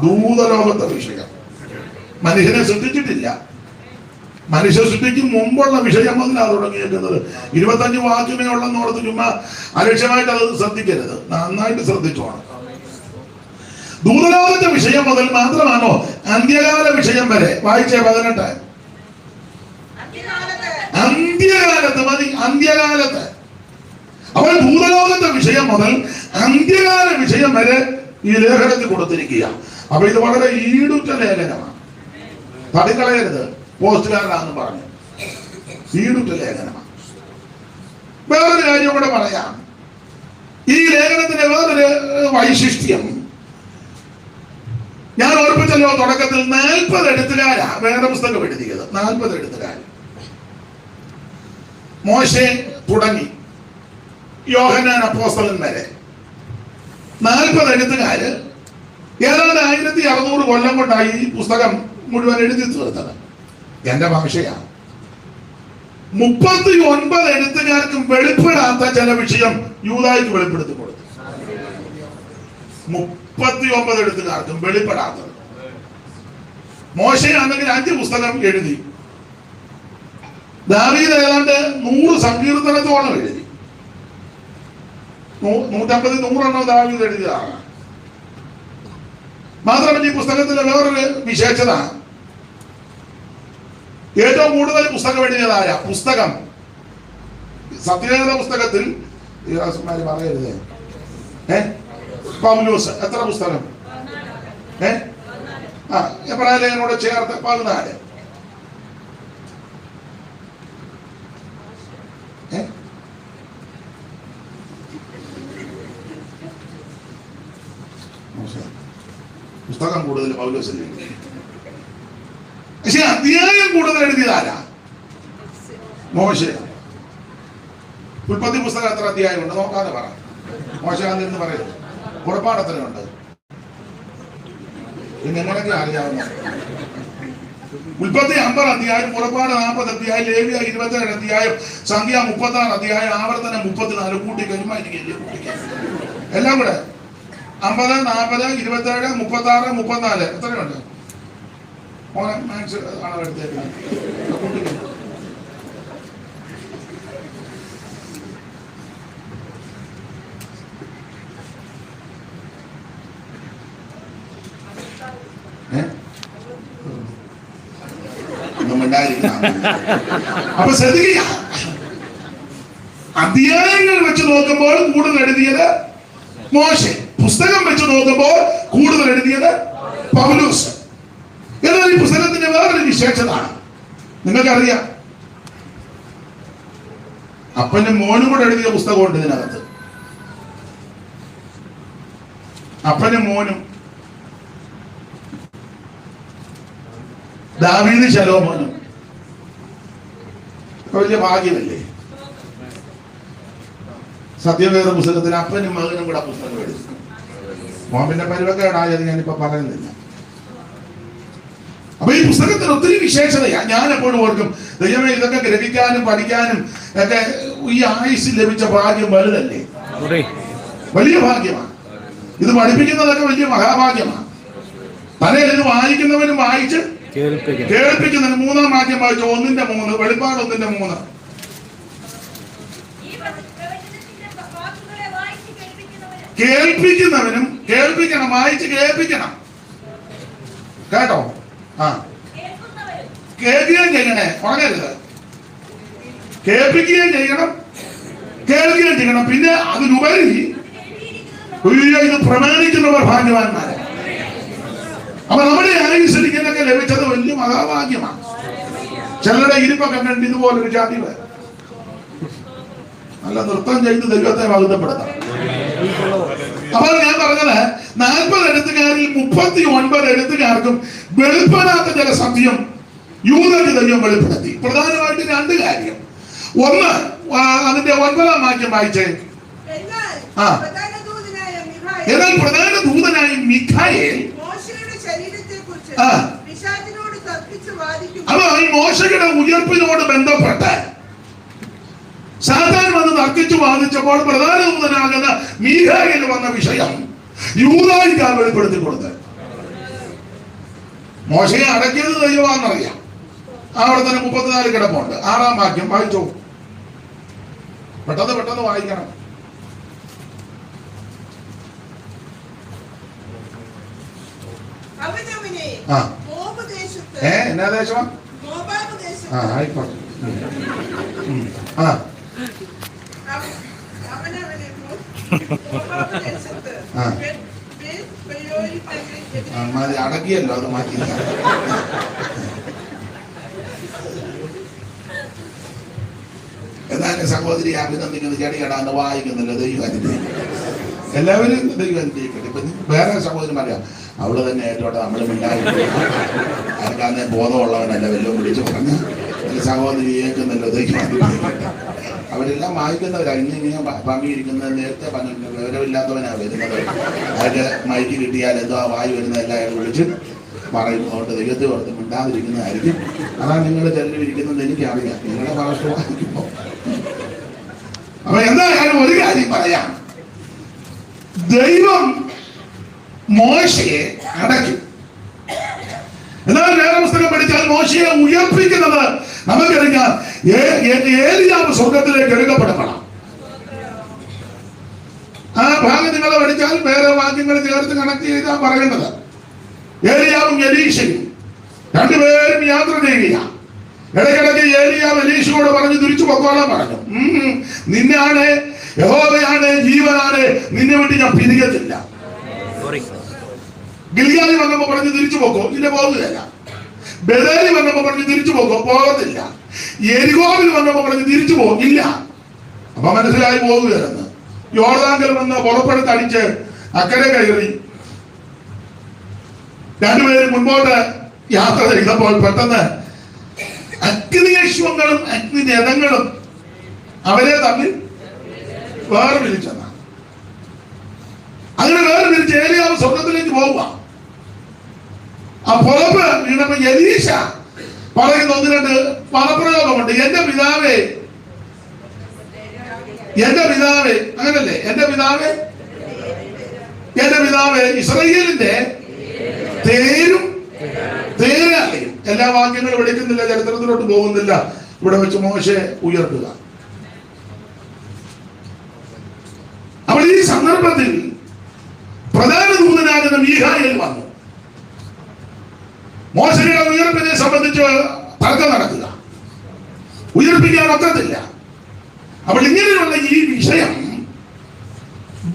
B: ദൂതലോകത്തെ വിഷയം മനുഷ്യനെ സൃഷ്ടിച്ചിട്ടില്ല. മനുഷ്യ സൃഷ്ടിക്ക് മുമ്പുള്ള വിഷയം മുതലാണ് തുടങ്ങിയിരിക്കുന്നത്. 25 വാക്യമേ ഉള്ളെന്ന് ഓർത്ത് ചുമ്മാ അലക്ഷ്യമായിട്ട് അത് ശ്രദ്ധിക്കരുത്. നന്നായിട്ട് ശ്രദ്ധിച്ചോണം. ദൂതലോകത്തെ വിഷയം മുതൽ മാത്രമാണോ അന്ത്യകാല വിഷയം വരെ? വായിച്ചേ 18. അന്ത്യകാലത്ത് മതി. അന്ത്യകാലത്ത്. അവൻ ഭൂതലോകത്തെ വിഷയം മുതൽ അന്ത്യകാല വിഷയം വരെ ഈ ലേഖനത്തിൽ കൊടുത്തിരിക്കുക. അപ്പൊ ഇത് വളരെ ഈടുറ്റ ലേഖനമാണ്. തടിക്കളയരുത്. പോസ്റ്റുകാരനാണെന്ന് പറഞ്ഞു. ഈടുറ്റ ലേഖനമാണ്. വേറൊരു കാര്യം കൂടെ പറയാം. ഈ ലേഖനത്തിന്റെ വേറൊരു വൈശിഷ്ട്യം ഞാൻ ഓർപ്പിച്ചല്ലോ തുടക്കത്തിൽ. 40 എഴുത്തുകാരാ വേറെ പുസ്തകം എഴുതിയത്. 40 എഴുത്തുകാർ. മോശെ തുടങ്ങി യോഹന്നാൻ അപ്പോസ്തലൻ വരെ 40 എഴുത്തുകാര് ഏതാണ്ട് 1600 കൊല്ലം കൊണ്ടായി ഈ പുസ്തകം മുഴുവൻ എഴുതി തീർത്തത്. എന്റെ ഭാഷയാണ്. 39 എഴുത്തുകാർക്കും വെളിപ്പെടാത്ത ചില വിഷയം യൂദായ്ക്ക് വെളിപ്പെടുത്തി കൊടുത്തു. 39 എഴുത്തുകാർക്കും വെളിപ്പെടാത്തത്. മോശയാണെങ്കിൽ 5 പുസ്തകം എഴുതി. ദാവീദ് ഏതാണ്ട് 100 സങ്കീർത്തനത്തോളം എഴുതി. 150-100 ദാവീദ് എഴുതിയതാണ്. മാത്രമല്ല ഈ പുസ്തകത്തിലെ വേറൊരു വിശേഷത, ഏറ്റവും കൂടുതൽ പുസ്തകം എഴുതിയതായ പുസ്തകം സത്യവേദ പുസ്തകത്തിൽ പറയരുത്. പൗലോസ് എത്ര പുസ്തകം? എബ്രായ ലേഖനോട് ചേർത്ത് 14. പുസ്തകം കൂടുതൽ പൗലോസിൽ. പക്ഷെ അധ്യായം കൂടുതൽ എഴുതിയതാരാ? മോശെ. ഉൽപ്പത്തി പുസ്തകം എത്ര അധ്യായം ഉണ്ട്? നോക്കാതെ പറ. മോശകാന്തിന്ന് പറയുന്നത്. പുറപ്പാട് എത്രയുണ്ട്? പിന്നെ എങ്ങനെയൊക്കെ അറിയാവുന്ന? ഉൽപ്പത്തി 50 അധ്യായം, പുറപ്പാട് 40 അധ്യായം, ലേവ്യ 27 അധ്യായം, സംഖ്യ 36 അധ്യായം, ആവർത്തനം 34. കൂട്ടി കഴിയുമായിരിക്കില്ലേ? എല്ലാം കൂടെ 50, 40, 27, 36, 34 എത്രയുണ്ട്? മാത്സ് ആണോ എടുത്തേക്കുന്നത്? അപ്പൊ ശ്രദ്ധിക്കുക, അധ്യായങ്ങൾ വെച്ച് നോക്കുമ്പോൾ കൂടുതൽ എഴുതിയത് മോശെ, പുസ്തകം വെച്ച് നോക്കുമ്പോൾ കൂടുതൽ എഴുതിയത് പൗലോസ്. എന്നാൽ ഈ പുസ്തകത്തിന്റെ വേറൊരു വിശേഷത നിങ്ങൾക്കറിയാം. അപ്പനും മോനും കൂടെ എഴുതിയ പുസ്തകമുണ്ട് ഇതിനകത്ത്. അപ്പനും മോനും, ദാവീദ് ശലോമോനും. വലിയ ഭാഗ്യമല്ലേ? സത്യവേദ പുസ്തകത്തിൽ അപ്പനും മകനും കൂടെ പുസ്തകം എഴുതി. മോമിന്റെ പരിവക്കേടായത് ഞാനിപ്പോ പറയുന്നില്ല. അപ്പൊ ഈ പുസ്തകത്തിന് ഒത്തിരി വിശേഷതയാ. ഞാൻ എപ്പോഴും ഓർക്കും, ദൈവമേ, ഇതൊക്കെ ഗ്രഹിക്കാനും പഠിക്കാനും ഒക്കെ ഈ ആയുസ് ലഭിച്ച ഭാഗ്യം വലുതല്ലേ? വലിയ ഭാഗ്യമാണ്. ഇത് പഠിപ്പിക്കുന്നതൊക്കെ വലിയ മഹാഭാഗ്യമാണ്. തലയിൽ ഇത് വായിക്കുന്നവനും വായിച്ച് കേൾപ്പിക്കുന്നതിന്. 3-ാം വാക്യം വായിച്ചു. 1:3, വെളിപ്പാട് 1:3. കേൾപ്പിക്കുന്നവനും കേൾപ്പിക്കണം, വായിച്ച് കേൾപ്പിക്കണം കേട്ടോ. ആ, കേൾക്കുകയും ചെയ്യണേ, ഉണങ്ങരുത്. കേൾപ്പിക്കുകയും ചെയ്യണം, കേൾക്കുകയും ചെയ്യണം. പിന്നെ അതിനുപരി ഇത് പ്രമാണിക്കുന്നവർ ഭാഗ്യവാന്മാരെ. അപ്പൊ നമ്മുടെ ആയുസ്സരിക്കലൊക്കെ ലഭിച്ചത് വലിയ മഹാഭാഗ്യമാണ്. ചിലരുടെ ഇരിപ്പൊക്കെ കണ്ട് ഇതുപോലൊരു ജാതി നല്ല നൃത്തം ചെയ്ത് ദൈവത്തെ മഹത്വപ്പെടുത്താം. അപ്പോൾ ഞാൻ പറഞ്ഞത് 40 എഴുത്തുകാരിൽ 39 എഴുത്തുകാർക്കും വെളിപ്പെടാത്ത ചില സത്യം യൂദയ്ക്ക് ദൈവം വെളിപ്പെടുത്തി. പ്രധാനമായിട്ട് 2 കാര്യം. ഒന്ന്, അതിന്റെ 9-ാം വാക്യം വായിച്ചേ. എന്നാൽ പ്രധാന ദൂതനായ മിഖായേൽ അപ്പോൾ ഈ മോശയുടെ ഉയർപ്പിനോട് ബന്ധപ്പെട്ട് സാത്താൻ വന്ന് തർക്കിച്ചു വാദിച്ചപ്പോൾ പ്രധാന ദൂതനാകുന്ന മീഖായേൽ വന്ന വിഷയം യൂദായിക്ക് വെളിപ്പെടുത്തി കൊടുത്തത്. മോശയെ അടക്കിയത് ദൈവമാണെന്നറിയാം. അവിടെ തന്നെ 34 കിടപ്പുണ്ട്. 6-ാം വാക്യം വായിച്ചോ. പെട്ടെന്ന് വായിക്കണം. എന്നാ ദേശം? ആയിക്കോട്ടെ. അടക്കിയല്ലോ, അത് മാറ്റി. എന്നാലും സഹോദരി അഭിനന്ദിക്കുന്നത് ചെടികടാന്ന് വായിക്കുന്നില്ല. ദൈവം അനുഗ്രഹിക്കട്ടെ, എല്ലാവരും ദൈവം അനുഗ്രഹിക്കട്ടെ. ഇപ്പൊ വേറെ സഹോദരിമാരാ, അവള് തന്നെ ഏറ്റോട്ടെ, നമ്മൾ മിണ്ടായിട്ട് ആർക്കാന്നെ ബോധമുള്ളവനല്ല വല്ലതും വിളിച്ചു പറഞ്ഞ സഹോദരി കേൾക്കുന്നില്ല. ദൈവം അനുഗ്രഹിക്കട്ടെ. അവരെല്ലാം വായിക്കുന്നവരാ. ഇങ്ങനെ പങ്ങിയിരിക്കുന്നത് നേരത്തെ പറഞ്ഞിട്ടുണ്ട്. വിവരമില്ലാത്തവനാ വരുന്നത്. അതൊക്കെ മൈക്ക് കിട്ടിയാൽ എന്തോ ആ വായി വരുന്ന എല്ലാവരും വിളിച്ച് പറയും. അതുകൊണ്ട് ദൈവത്തെ ഓർത്ത് മിണ്ടാതിരിക്കുന്നതായിരിക്കും. അതാണ് നിങ്ങൾ ചെല്ലിരിക്കുന്നത് എനിക്കറിയാം, നിങ്ങളുടെ ഭാഷ വായിക്കുമ്പോ. അപ്പൊ എന്തായാലും ഒരു കാര്യം പറയാം, ദൈവം മോശയെ അടയ്ക്കും. എന്നാൽ വേറെ പുസ്തകം പഠിച്ചാൽ മോശയെ ഉയർപ്പിക്കുന്നത് നമുക്കറിയാം. ഏലിയാവ് സ്വർഗത്തിലേക്ക് എടുക്കപ്പെടണം. ആ ഭാഗം നിങ്ങൾ പഠിച്ചാൽ വേറെ വാക്യങ്ങൾ ചേർത്ത് കണക്ട് ചെയ്താൽ പറയേണ്ടത്. ഏലിയാവും എലീശയും 2 പേരും യാത്ര ചെയ്യുക. ഇടയ്ക്കിടയ്ക്ക് ഏലിയാവ് എലീശയോട് പറഞ്ഞു തിരിച്ചു പൊക്കോളാൻ പറഞ്ഞു. നിന്നാണ്, യഹോവയാണ്, ജീവനാണ്, നിന്നെ വിട്ട് ഞാൻ പിരിയത്തില്ല. ഗിൽഗാലി വന്നപ്പോ പറഞ്ഞു തിരിച്ചു പോക്കോ, ഇല്ല പോകുകയല്ല. ബെഥേലി വന്നപ്പോ പറഞ്ഞു തിരിച്ചു പോക്കോ, പോകത്തില്ല. യെരിഹോവിൽ വന്നപ്പോ പറഞ്ഞു തിരിച്ചു പോകില്ല. അപ്പൊ മനസ്സിലായി പോകുകയായിരുന്നു. യോർദാങ്കൽ വന്ന് പുറപ്പെടുത്ത് അടിച്ച് അക്കരെ കയറി 2 പേരും മുൻപോട്ട് യാത്ര ചെയ്തപ്പോൾ പെട്ടെന്ന് അഗ്നിയശ്വങ്ങളും അഗ്നിരഥങ്ങളും അവരെ തമ്മിൽ വേർപിരിച്ചെന്ന. അങ്ങനെ വേർപിരിച്ച് ഏലിയാവ് സ്വർഗത്തിലേക്ക് പോവുക. ആ പുറപ്പ് വീണപ്പോ എലീശ പറയുന്ന 1-2 പദപ്രയോഗമുണ്ട്. എന്റെ പിതാവേ, അങ്ങനല്ലേ, എന്റെ പിതാവേ ഇസ്രായേലിന്റെ തേരും തേരാലയും. എല്ലാ വാക്യങ്ങളും എടുക്കുന്നില്ല, ചരിത്രത്തിലോട്ട് പോകുന്നില്ല. ഇവിടെ വെച്ച് മോശയെ ഉയർത്തുക. അപ്പോൾ ഈ സന്ദർഭത്തിൽ പ്രധാന ദൂതനാകുന്ന മീഖായേൽ വന്നു. മോശയുടെ ഉയർപ്പിനെ സംബന്ധിച്ച് തർക്കം നടക്കുക, ഉയർപ്പിക്കാൻ ഒക്കത്തില്ല. അപ്പോൾ ഇങ്ങനെയുള്ള ഈ വിഷയം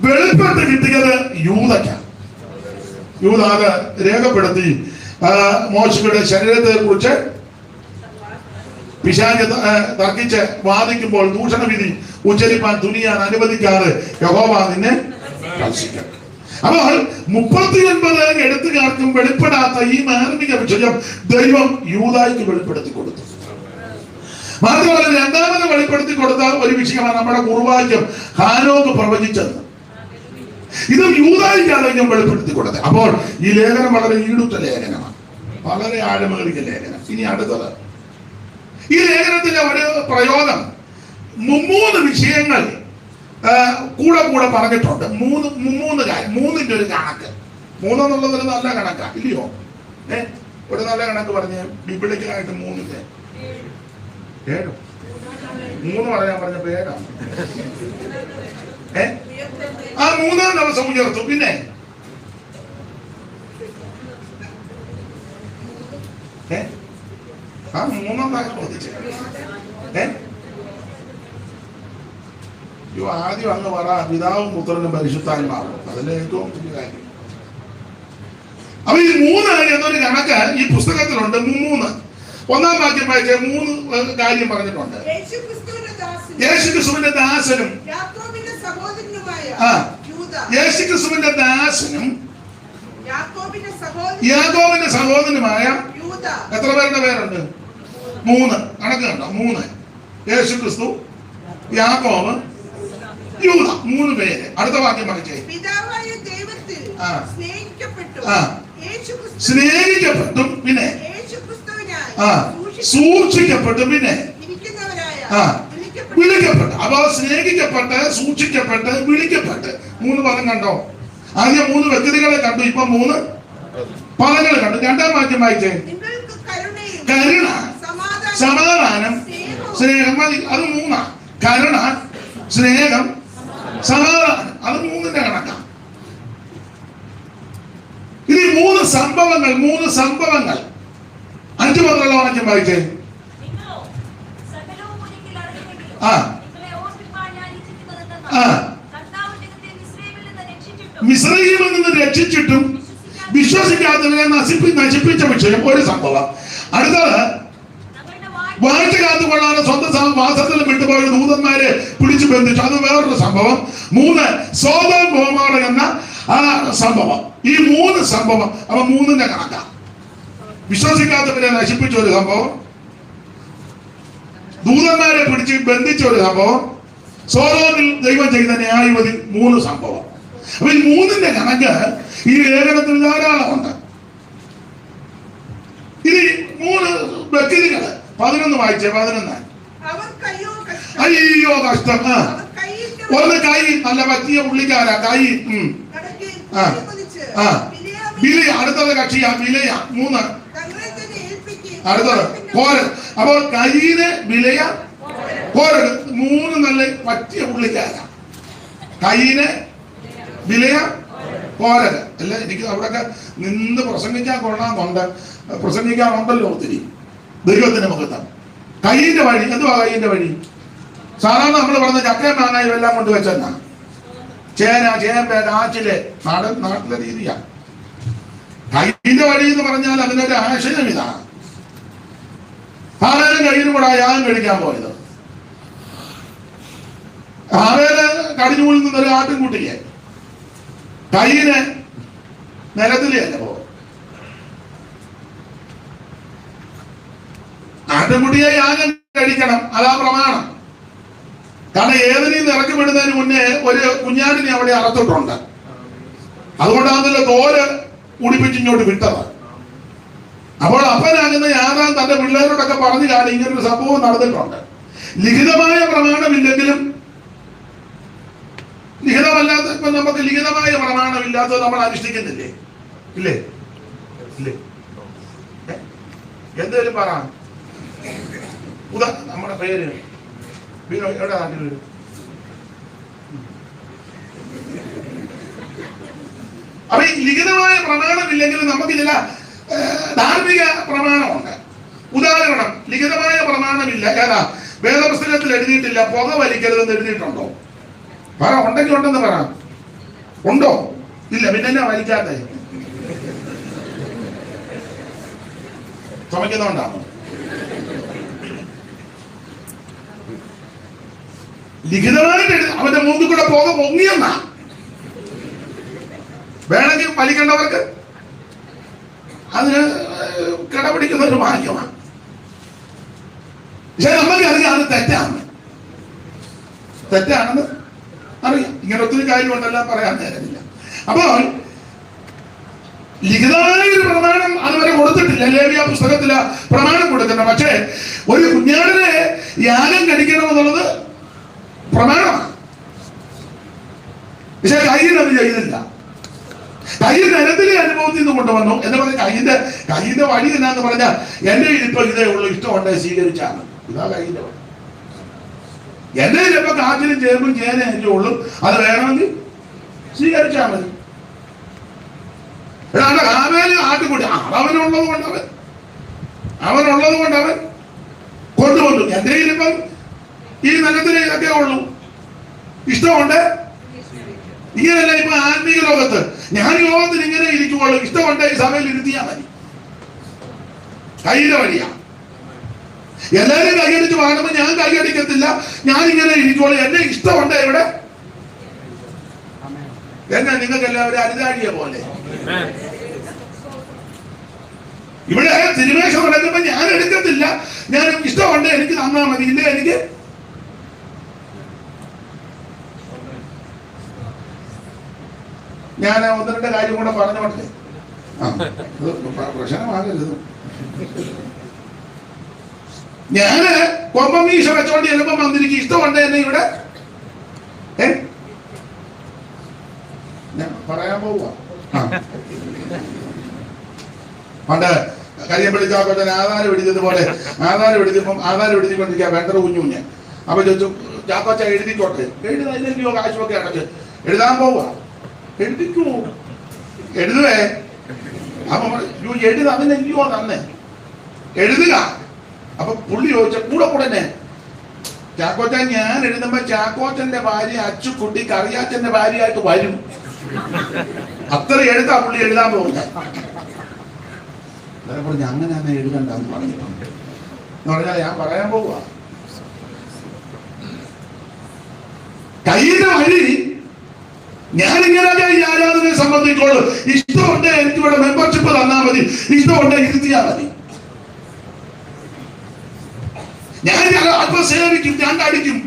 B: വെളിപ്പെട്ട് കിട്ടിയത് യൂദയ്ക്കാണ്. യൂദ അത് രേഖപ്പെടുത്തി. മോശയുടെ ശരീരത്തെ കുറിച്ച് പിശാച് തർക്കിച്ച് വാദിക്കുമ്പോൾ ദൂഷണവിധി ഉച്ചരിപ്പാൻ തുനിയാൻ അനുവദിക്കാതെ യഹോവ നിന്നെ കർഷിക്കും. അപ്പോൾ 39 എഴുത്തുകാർക്കും വെളിപ്പെടാത്ത ഈ മാർമിക വിഷയം ദൈവം യൂദായിക്ക് വെളിപ്പെടുത്തി കൊടുത്തു. മാത്രമല്ല, 2ാമത് വെളിപ്പെടുത്തി കൊടുത്ത ഒരു വിഷയമാണ് നമ്മുടെ കുറുവാക്യം ഹാനോക്ക് പ്രവചിച്ചത്. ഇതും യൂദായിക്കാണ് ദൈവം വെളിപ്പെടുത്തി കൊടുത്തത്. അപ്പോൾ ഈ ലേഖനം വളരെ ഈടുറ്റ ലേഖനമാണ്, വളരെ ആഴമേറിയ ലേഖനം. ഇനി അടുത്തത്, ഈ ലേഖനത്തിന്റെ ഒരു പ്രയോഗം 3 വിഷയങ്ങൾ കൂടെ പറഞ്ഞിട്ടുണ്ട്. 3 കാര്യം, 3ന്റെ ഒരു കണക്ക്. 3 എന്നുള്ളത് ഒരു നല്ല കണക്കാണ്, ഇല്ലയോ? ഒരു നല്ല കണക്ക് പറഞ്ഞ് ബിബിളിക്കലായിട്ട് 3-ന്റെ 7 മൂന്ന് പറയാൻ പറഞ്ഞ പേരാണ്. ആ മൂന്നാം ദിവസം ഉയർത്തു. പിന്നെ ആ മൂന്നാം ദിവസം ചോദിച്ചു. ആദ്യം അങ്ങ് പറ പിതാവും പുത്രനും പരിശുദ്ധാത്മാവും. അതിലെ ഏറ്റവും വലിയ കാര്യം. അപ്പൊ ഈ മൂന്ന് എന്നൊരു കണക്ക് ഈ പുസ്തകത്തിലുണ്ട്. മൂന്ന് ഒന്നാം വാക്യം വായിച്ച മൂന്ന് കാര്യം പറഞ്ഞിട്ടുണ്ട്. യേശുക്രിസ്തുവിന്റെ ദാസനും യാക്കോബിന്റെ ദാസനും യാക്കോബിന്റെ സഹോദരനുമായ എത്ര പേരുടെ പേരുണ്ട്? മൂന്ന്. കണക്ക് കണ്ടോ? മൂന്ന്. യേശുക്രിസ്തു, യാക്കോബ്, യൂദ. മൂന്ന് പേര്. അടുത്ത വാക്യം പഠിച്ചേ. സ്നേഹിക്കപ്പെട്ടും പിന്നെ സൂക്ഷിക്കപ്പെട്ടും പിന്നെ വിളിക്കപ്പെട്ട്. അപ്പൊ സ്നേഹിക്കപ്പെട്ട്, സൂക്ഷിക്കപ്പെട്ട്, വിളിക്കപ്പെട്ട്. മൂന്ന് പദം കണ്ടോ? ആദ്യം മൂന്ന് വ്യക്തികളെ കണ്ടു, ഇപ്പൊ മൂന്ന് പദങ്ങൾ കണ്ടു. രണ്ടാം വാക്യം വായിച്ചേ. കരുണ, സമാധാനം, സ്നേഹം. അത് മൂന്നാ. കരുണ, സ്നേഹം, സമാധാനം. അത് മൂന്നിന്റെ കണക്കാണ്. ഇനി മൂന്ന് സംഭവങ്ങൾ. 5 മുതലുള്ള വാക്യം വായിച്ചേ. മിസ്രയീമിൽ നിന്ന് രക്ഷിച്ചിട്ടും വിശ്വസിക്കാത്തവരെ നശിപ്പിച്ച വിഷയം ഒരു സംഭവം. അടുത്തത് വാഴ്ച കാത്തുകൊള്ളാതെ സ്വന്തം വാസത്തിൽ വിട്ടുപോയ ദൂതന്മാരെ പിടിച്ചു ബന്ധിച്ചു. അത് വേറൊരു സംഭവം. 3 സോദോം ഗോമോറ എന്ന ആ സംഭവം. ഈ മൂന്ന് സംഭവം. അപ്പൊ മൂന്നിന്റെ കണക്കാണ്. വിശ്വസിക്കാത്തവരെ നശിപ്പിച്ച ഒരു സംഭവം, ദൂതന്മാരെ പിടിച്ച് ബന്ധിച്ച ഒരു സംഭവം, സോദോമിൽ ദൈവം ചെയ്ത ന്യായവിധി. 3 സംഭവം. അപ്പൊ ഈ മൂന്നിന്റെ കണക്ക് ഈ ലേഖനത്തിൽ ധാരാളമുണ്ട്. ഇനി 3 വ്യക്തികള്. 11 വായിച്ചേ. 11. അയ്യോ കഷ്ടം. ഒന്ന് കൈ നല്ല പറ്റിയ പുള്ളിക്കാരാ. കൈ വിലയ. അടുത്തത് കക്ഷിയാ വിലയ. 3. അടുത്തത് കോരൻ. അപ്പൊ കൈയിന് വിലയ, കോരൻ. 3 നല്ല പറ്റിയ പുള്ളിക്കാരാ. കൈയിന് വിലയ, കോരൻ. അല്ല, എനിക്ക് അവിടെയൊക്കെ നിന്ന് പ്രസംഗിക്കാൻ കൊള്ളാന്നുണ്ട്. പ്രസംഗിക്കാറുണ്ടല്ലോ ഒത്തിരി. ദൈവത്തിന്റെ മുഖത്താണ്. കൈയിന്റെ വഴി. എന്തുവാ കൈയിന്റെ വഴി? സാധാരണ നമ്മൾ പറഞ്ഞ ചക്കയും മാങ്ങായും എല്ലാം കൊണ്ട് വെച്ചെന്നാ. ചേന, ചേമ്പ്, കാച്ചില്. നാട്ടിലെ രീതിയാ. കൈയിന്റെ വഴി എന്ന് പറഞ്ഞാൽ അതിനൊരു ആശയം ഇതാണ്. ഹാവേലും കയ്യിലും കൂടെ യാഗം കഴിക്കാൻ പോയത്. ഹാവേല് കടിഞ്ഞൂലിൽ നിന്നൊരു ആട്ടിൻകുട്ടിയെ കയ്യിന് നിലത്തിലല്ല പോ. ആട്ടിൻകുട്ടിയെ യാഗം കഴിക്കണം. അതാ പ്രമാണം. കാരണം ഏതിനെയും ഇറക്കി വിടുന്നതിന് മുന്നേ ഒരു കുഞ്ഞാടിനെ അവിടെ അറുത്തിട്ടുണ്ട്. അതുകൊണ്ടാണല്ലോ തോല് ഉടിപ്പിച്ചിങ്ങോട്ട് വിട്ടത്. അപ്പോൾ അപ്പനാകുന്ന യാതാൻ തന്റെ പിള്ളേരോടൊക്കെ പറഞ്ഞു കാണും ഇങ്ങനൊരു സംഭവം നടന്നിട്ടുണ്ട്. ലിഖിതമായ പ്രമാണമില്ലെങ്കിലും, ലിഖിതമല്ലാത്ത ഇപ്പൊ നമുക്ക് ലിഖിതമായ പ്രമാണമില്ലാത്തത് നമ്മൾ അനുഷ്ഠിക്കുന്നില്ലേ? ഇല്ലേ? ഇല്ലേ? എന്തേലും പറ. നമ്മുടെ പേര് എവിടെ നാട്ടിൽ വരും? അപ്പൊ ഈ ലിഖിതമായ പ്രമാണമില്ലെങ്കിലും നമുക്ക് ചില ധാർമ്മിക പ്രമാണമുണ്ട്. ഉദാഹരണം, ലിഖിതമായ പ്രമാണമില്ല. ഏതാ? വേദപുസ്തകത്തിൽ എഴുതിയിട്ടില്ല പുക വലിക്കരുതെന്ന് എഴുതിയിട്ടുണ്ടോ? പറ. ഉണ്ടെങ്കിൽ ഉണ്ടെന്ന് പറ. ഉണ്ടോ? ഇല്ല. പിന്നെ എന്നാ വലിക്കാത്ത? ചുമക്കുന്നോണ്ടാണോ? ലിഖിതമായിട്ട് അവന്റെ മുമ്പിൽ കൂടെ പുക പൊങ്ങിയെന്നാ. വേണമെങ്കിൽ വലിക്കേണ്ടവർക്ക് അതിന് കിടപിടിക്കുന്ന ഒരു വാക്യമാണ്. പക്ഷെ നമുക്കറിയാം അത് തെറ്റാണെന്ന് അറിയാം. ഇങ്ങനെ ഒത്തിരി കാര്യമുണ്ടെല്ലാം പറയാൻ നേരമില്ല. അപ്പോൾ ലിഖിതമായ ഒരു പ്രമാണം അതുവരെ കൊടുത്തിട്ടില്ല. ലേവ്യ പുസ്തകത്തില് പ്രമാണം കൊടുക്കണം. പക്ഷേ ഒരു കുഞ്ഞാടിനെ യാഗം കഴിക്കണമെന്നുള്ളത് പ്രമാണമാണ്. പക്ഷെ കയ്യിൽ അത് ചെയ്തില്ല. കയ്യിൽ നിരത്തിലെ അനുഭവത്തിൽ നിന്ന് കൊണ്ടുവന്നു എന്ന് പറഞ്ഞ കയ്യിന്റെ വഴി എന്നാന്ന് പറഞ്ഞാൽ എന്റെ ഇപ്പൊ ഇതേ ഉള്ളു, ഇഷ്ടമുണ്ടെ സ്വീകരിച്ചാണ്. ഇതാ കയ്യിന്റെ വഴി. എന്റെ ചിലപ്പോ കാറ്റിലും ചേമ്പും ചേന ഉള്ളൂ, അത് വേണമെങ്കിൽ സ്വീകരിച്ചാൽ മതി. ഹാബേൽ ആട്ടുകൂടി അവനുള്ളത് കൊണ്ട് അവൻ കൊണ്ടുവന്നു. എന്റെ ഇപ്പം ഈ നഗരത്തിന് ഇതൊക്കെ ഉള്ളൂ, ഇഷ്ടമുണ്ട്. ഇങ്ങനെയല്ല ഇപ്പൊ ആത്മീയ ലോകത്ത്, ഞാൻ ലോകത്തിൽ ഇങ്ങനെ ഇരിക്കുള്ളൂ, ഇഷ്ടമുണ്ട് ഈ സഭയിൽ ഇരുത്തിയാൽ മതി. കൈയുടെ വഴിയാ. എല്ലാരും കൈയടിച്ച് വാങ്ങുമ്പോ ഞാൻ കൈയടിക്കത്തില്ല, ഞാൻ ഇങ്ങനെ ഇരിക്കുള്ളൂ. എന്നെ ഇഷ്ടമുണ്ട് ഇവിടെ. എന്നാ നിങ്ങൾക്ക് എല്ലാവരും അരുതാഴിയ പോലെ ഇവിടെ തിരുമേശം നടക്കുമ്പോ ഞാൻ എടുക്കത്തില്ല, ഞാൻ ഇഷ്ടമുണ്ട് എനിക്ക് തന്നാ മതി, ഇല്ല എനിക്ക് ഞാൻ ഒന്ന് രണ്ട് കാര്യം കൂടെ പറഞ്ഞോട്ടെ. പ്രശ്നമാകരുത്. ഞാന് കൊമ്പമീശ വെച്ചോണ്ട് ചിലപ്പം വന്നിരിക്കും, ഇഷ്ടമുണ്ട് എന്നെ ഇവിടെ ഞാൻ പറയാൻ പോവുക. പണ്ട് കരിയമ്പള്ളി ചാക്കോട്ടൻ ആധാരം പിടിച്ചതുപോലെ ആധാരം പിടിച്ചുകൊണ്ടിരിക്കുക വെണ്ടർ കുഞ്ഞുഞ്ഞ്. അപ്പൊ ചോദിച്ചു, ചാക്കോച്ച എഴുതിക്കോട്ടെ. എഴുതാതില്ലല്ലോ, കാശുമൊക്കെ അടച്ച് എഴുതാൻ പോവുക. എഴുതിക്കൂ, എഴുതുവേ. അപ്പൊ എഴുത അതിനല്ലയോ തന്നെ എഴുതുക. അപ്പൊ പുള്ളി ചോദിച്ച കൂടെ തന്നെ, ചാക്കോച്ചൻ ഞാൻ എഴുതുമ്പോ ചാക്കോച്ചന്റെ ഭാര്യ അച്ചുക്കുട്ടി കറിയാച്ചന്റെ ഭാര്യയായിട്ട് വരും. അത്ര എഴുതാ പുള്ളി എഴുതാൻ പോകുന്ന. പറഞ്ഞു അങ്ങനെ തന്നെ എഴുതണ്ടെന്ന് പറഞ്ഞിട്ടുണ്ട്. എന്ന് പറഞ്ഞാൽ ഞാൻ പറയാൻ പോവുക. കയ്യിന്റെ വഴി ഞാനിങ്ങനെയൊക്കെ ഈ ആരാധനയെ സംബന്ധിച്ചോളൂ. ഇഷ്ടമുണ്ട് എനിക്കിവിടെ മെമ്പർഷിപ്പ് തന്നാൽ മതി, ഇഷ്ടമുണ്ട് ഇരുത്തിയാൽ മതി. ഞാൻ അല്പം സേവിക്കും, ഞാൻ അടിക്കും.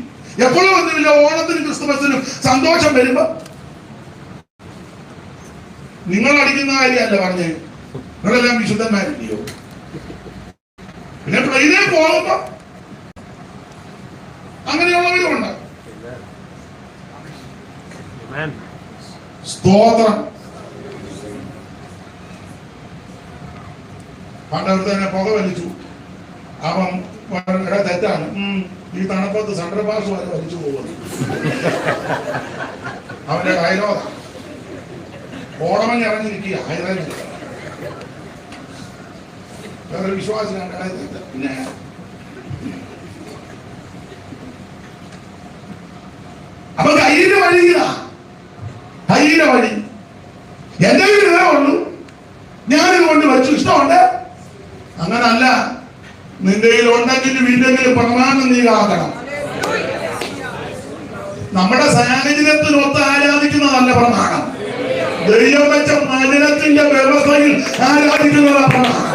B: എപ്പോഴും ഒന്നുമില്ല, ഓണത്തിനും ക്രിസ്തുമസിനും സന്തോഷം വരുമ്പോ നിങ്ങൾ അടിക്കുന്ന കാര്യമല്ല പറഞ്ഞേ, നിങ്ങളെല്ലാം വിശുദ്ധന്മാരില്ലയോ. പിന്നെ ട്രെയിനിൽ പോകുമ്പോ അങ്ങനെയുള്ളവരുമുണ്ട്. സ്തോത്രം. പണ്ടടുത്ത് തന്നെ പുക വലിച്ചു. അപ്പം തെറ്റാണ്, ഈ തണുപ്പത്ത് സെൻട്രൽ പാസ് വരെ വലിച്ചു പോകുന്നു. അവന്റെ ഡയലോഗ ഓടമഞ്ഞ് ഇറങ്ങിയിരിക്കുക. വേറെ വിശ്വാസം പിന്നെ അപ്പൊ കയ്യിന്റെ വഴി എന്റെ ഇതേ ഉള്ളൂ, ഞാനിത് കൊണ്ട് വെച്ചു, ഇഷ്ടമുണ്ട്. അങ്ങനല്ല, നിന്റെ ഉണ്ടെങ്കിലും ഇല്ലെങ്കിലും പ്രമാണം നീ കാക്കണം. നമ്മുടെ സാഹചര്യത്തിനൊത്ത് ആരാധിക്കുന്നതല്ല പ്രമാണം. ദൈവം വെച്ച മലിനത്തിന്റെ വ്യവസ്ഥയിൽ ആരാധിക്കുന്നതാണ് പ്രമാണം.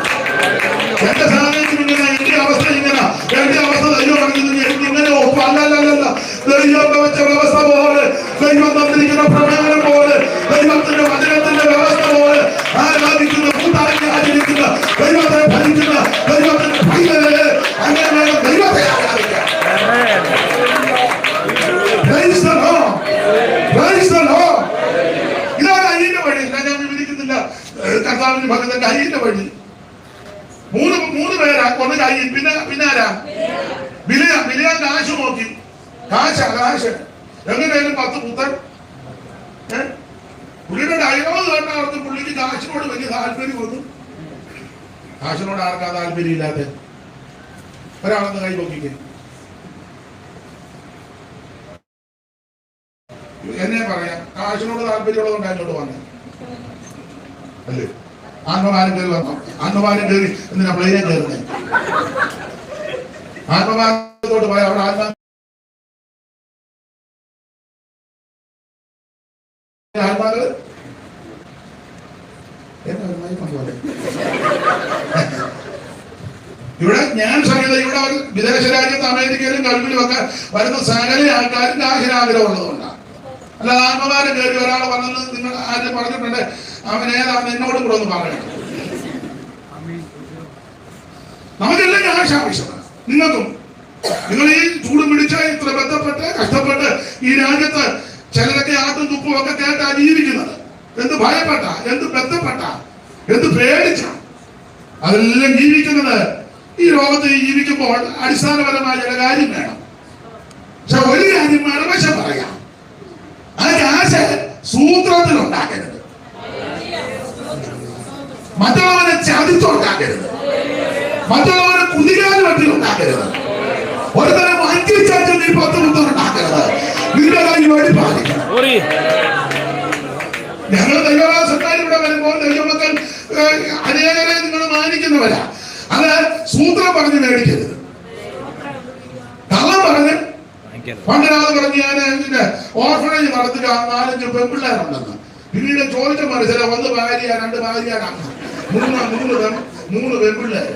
B: എന്റെ സാഹചര്യം ഇങ്ങനെ, എന്റെ അവസ്ഥ ഇങ്ങനെ, എന്റെ അവസ്ഥ ദൈവമാണെങ്കിലും എനിക്ക് ഇങ്ങനെ ഒപ്പം അല്ലല്ല. ദൈവം വെച്ച വ്യവസ്ഥ പോലെ, ദൈവം തന്നിരിക്കുന്ന പ്രമാണം പോലെ, ദൈവത്തിന്റെ വചനത്തിന്റെ വ്യവസ്ഥ പോലെ ആരാധിക്കുന്ന, കൂട്ടാക്കി ആചരിക്കുന്ന, ദൈവത്തെ ഭരിക്കുന്ന, ദൈവത്തിന്റെ ഭൈരവരെ അങ്ങനെ വേണം ദൈവത്തെ ആരാധിക്കാൻ. ഇതാണ് അയ്യന്റെ വഴി. ഞാൻ വിവരിക്കുന്നില്ല. കർത്താവിന് ഭഗതന്റെ അയ്യന്റെ വഴി. മൂന്ന് പേരാ. ഒന്ന് കയ്യിൽ, പിന്നെ ആരാ? വിലയാൻ കാശ് നോക്കി. കാശ് എങ്ങനെയായാലും 10 പുത്തൻ. പുള്ളിയുടെ ഡയലോഗ് കേട്ടാ അവർക്ക് പുള്ളിക്ക് കാശിനോട് വലിയ താല്പര്യം വന്നു. കാശിനോട് ആർക്കാ താല്പര്യം ഇല്ലാത്ത? ഒരാളെന്ന് കൈ നോക്കിക്കേ. എന്നെ പറയാം, കാശിനോട് താല്പര്യമുള്ളതുകൊണ്ട് അങ്ങോട്ട് വന്നേ അല്ലേ? ആത്മഭാരം കയറി വന്നോ? ആത്മഭാരം കയറി എന്തിനാ പ്ലെയിനെ കയറുന്നേ? ആത്മഭാരത്തോട്ട് പോയ അവിടെ ആത്മാക്കള് ഇവിടെ ഞാൻ സഹിത ഇവിടെ വിദേശ രാജ്യത്ത് അമേരിക്കയിലും ഗൾഫിലും ഒക്കെ വരുന്ന സകല ആൾക്കാരും കാശിനാഗ്രഹം ഉള്ളതുകൊണ്ടാണ്. അല്ലാതെ ആത്മഭാരം കയറി ഒരാൾ പറഞ്ഞത് നിങ്ങൾ ആരും പറഞ്ഞിട്ടുണ്ട്, അവൻ ഏതാണെന്ന് എന്നോട് കൂടെ ഒന്ന് പറയണം. നമുക്കെല്ലാം കാശ് ആവശ്യമാണ്. നിങ്ങൾക്കും. നിങ്ങൾ ഈ ചൂട് പിടിച്ച ഇത്ര ബന്ധപ്പെട്ട് കഷ്ടപ്പെട്ട് ഈ രാജ്യത്ത് ചിലരൊക്കെ ആട്ടും തുപ്പും ഒക്കെ കേട്ടാ ജീവിക്കുന്നത്. എന്ത് ഭയപ്പെട്ട, എന്ത് ബന്ധപ്പെട്ട, എന്ത് പേടിച്ച അതെല്ലാം ജീവിക്കുന്നത്. ഈ ലോകത്ത് ജീവിക്കുമ്പോൾ അടിസ്ഥാനപരമായ ചില കാര്യം വേണം. പക്ഷെ ഉണ്ടാക്കരുത്, മറ്റുള്ളവരെ ചതിച്ചുണ്ടാക്കരുത്, മറ്റുള്ളവരെ കുതികാല് വട്ടി ഉണ്ടാക്കരുത്, ഒരുതരം വഞ്ചിച്ചു നീ 10 മുത്തം ഉണ്ടാക്കരുത്. നിന്റെ കാര്യം വേണ്ടി പാലിക്കണം. ഞങ്ങൾ ദൈവദാസന്മാർ ഇവിടെ വരുമ്പോൾ ദൈവമക്കൾ അനേകരെ നിങ്ങൾ മാനിക്കുന്നവരാ. അത് സൂത്രം പറഞ്ഞ് മേടിക്കരുത്, കള്ളം പറഞ്ഞ്. പണ്ടൊരാൾ പറഞ്ഞ് ഞാൻ ഓർഫണേജ് നടത്തുക, 4-5 പെൺപിള്ളേരുണ്ടെന്ന്. പിന്നീട് ചോദിച്ച മനസ്സില 1 ഭാര്യ 2 ഭാര്യയാണ്, 3 പെൺപിള്ളേര്.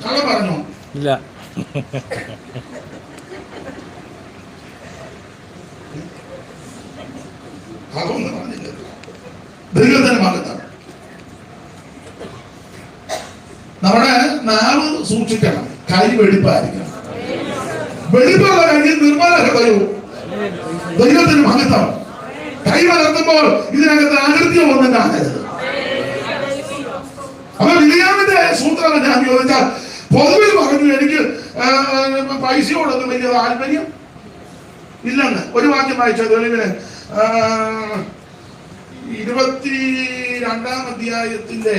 B: കള്ളം പറഞ്ഞോ? ഇല്ല. കള്ളമൊന്നും പറഞ്ഞില്ല. ദൈവത്തിന് മകത്താണ്. നമ്മുടെ നാവ് സൂക്ഷിക്കണം, കൈ വെടിപ്പായിരിക്കണം. വെടിപ്പുള്ള കൈ നിർമ്മല ഹൃദയവും. ദൈവത്തിന് മഹത്വം. കൈ വളർത്തുമ്പോൾ ഇതിനകത്ത് ആകൃത്യം ഒന്നും കാണരുത്. അപ്പൊ ബിലിയാമിന്റെ സൂത്രം ഞാൻ ചോദിച്ചാൽ, പൊതുവിൽ പറഞ്ഞു എനിക്ക് പൈസയോടൊന്നും വലിയ താല്പര്യം ഇല്ലെന്ന്. ഒരു വാക്യം വായിച്ച തെളിവിന് 22-ാം അധ്യായത്തിന്റെ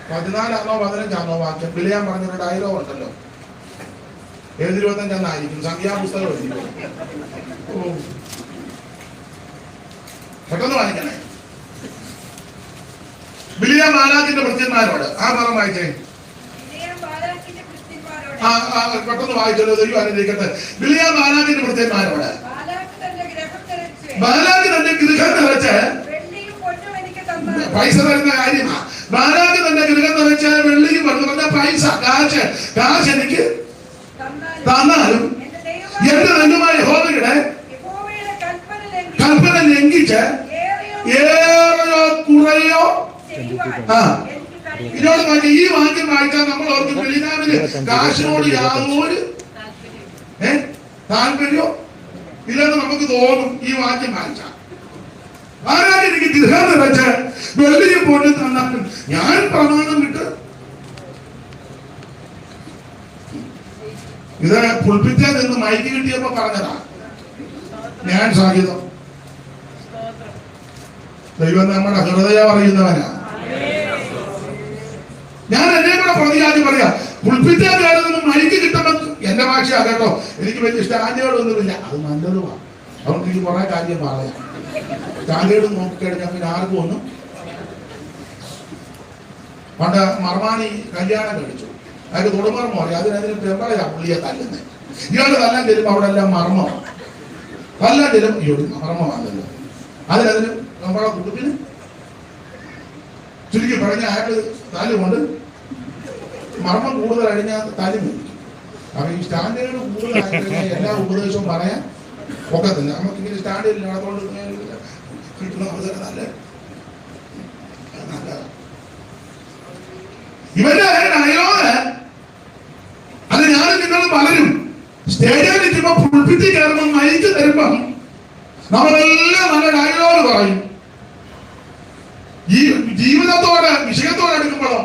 B: 14-ാമോ 15-ാമോ വാക്യം. ബിലിയാം പറഞ്ഞൊരു ഡയലോഗ് ഉണ്ടല്ലോ, 7:25 സംഖ്യാപുസ്തകം എഴുതി. പെട്ടെന്ന് വായിക്കണേ. ബിലിയാം ബാലാക്കിന്റെ ഭൃത്യന്മാരോട് ആ പദം വായിച്ചേ. പെട്ടെന്ന് വായിച്ചല്ലോ, ദൈവം അനുഗ്രഹിക്കട്ടെ. ബിലിയാം ബാലാക്കിന്റെ ഭൃത്യന്മാരോട്, ബാലാക്ക് തന്റെ ഗൃഹം നിറച്ച് പൈസ തരുന്ന കാര്യമാ. ബാലാക്ക് തന്റെ ഗൃഹം നിറച്ച് വെള്ളിയും പറഞ്ഞ പൈസ കാശ് എനിക്ക് തന്നാലും എന്റെ ദൈവമായ യഹോവയുടെ കൽപ്പന ലംഘിച്ച് ഏറെയോ കുറയോ. ഇതിനോട് പറഞ്ഞ ഈ വാക്യം വായിച്ചാൽ നമ്മൾ ഓർക്ക് ബിലിയാമിന് കാശിനോട് യാതൊരു താല്പര്യോ ഇല്ലെന്ന് നമുക്ക് തോന്നും. ഈ വാക്യം വായിച്ചാൽ ആരാണ് എനിക്ക് ഗൃഹം നിറച്ച് വെള്ളിയും പോയിട്ട് തന്നാലും ഞാൻ പ്രമാണം വിട്ട്. ഇത് പുൽപ്പിറ്റാൽ നിന്ന് മൈക്ക് കിട്ടിയപ്പോ പറഞ്ഞതാ ഞാൻ സാഹിതം. ദൈവം നമ്മുടെ ഹൃദയം അറിയുന്നവനാ. ഞാൻ എന്നെ കൂടെ പ്രതികാരം പറയാ, പുൽപ്പിറ്റാൽ നിന്ന് മൈക്ക് കിട്ടുമ്പോ എന്റെ ഭാഷയാ കേട്ടോ, എനിക്ക് വലിയ സ്റ്റാൻഡേർഡൊന്നുമില്ല. അത് നല്ലതുമാണ്. അതുകൊണ്ട് എനിക്ക് കുറെ കാര്യം പറയാം. സ്റ്റാൻഡേർഡ് നോക്കിക്കഴിഞ്ഞാൽ പിന്നെ ആർക്കും ഒന്നും. പണ്ട് മർമാണി കല്യാണം കഴിച്ചു, അതിന്റെ തൊടുമർമ്മം അറിയാം. അതിനതിന് പെമ്പളയാ പുള്ളിയെ തല്ലുന്നത്. ഇയാള് തല്ലാൻ ചെല്ലുമ്പോ അവിടെ എല്ലാം മർമ്മമാണ്. തല്ലാൻ ചെല്ലുമ്പോ മർമ്മമാണല്ലോ. അതിനതിന് നമ്മളെ കുടുംബത്തിന് ചുരുക്കി പറഞ്ഞ അയാള് താലുകൊണ്ട് മർമ്മം കൂടുതൽ അഴിഞ്ഞാൽ താലും മേടിക്കും. അപ്പൊ ഈ സ്റ്റാൻഡേർഡ് കൂടുതലായി കഴിഞ്ഞാൽ എല്ലാ ഉപദേശവും പറയാൻ ഒക്കത്തില്ല. നമുക്ക് ഇങ്ങനെ സ്റ്റാൻഡേർഡിൽ അതുകൊണ്ട് കിട്ടുന്ന അവസരം നല്ലതാണ്. ഇവന്റെ ഡയലോഗ് അത് ഞാനും നിങ്ങളും പലരും സ്റ്റേഡിയം നിൽക്കുമ്പോ പുൽപ്പിറ്റി കയറുമ്പോൾ മൈക്ക് തരുമ്പം നമ്മളെല്ലാം നല്ല ഡയലോഗ് പറയും. ഈ ജീവിതത്തോടെ വിഷയത്തോടെ എടുക്കുമ്പോഴോ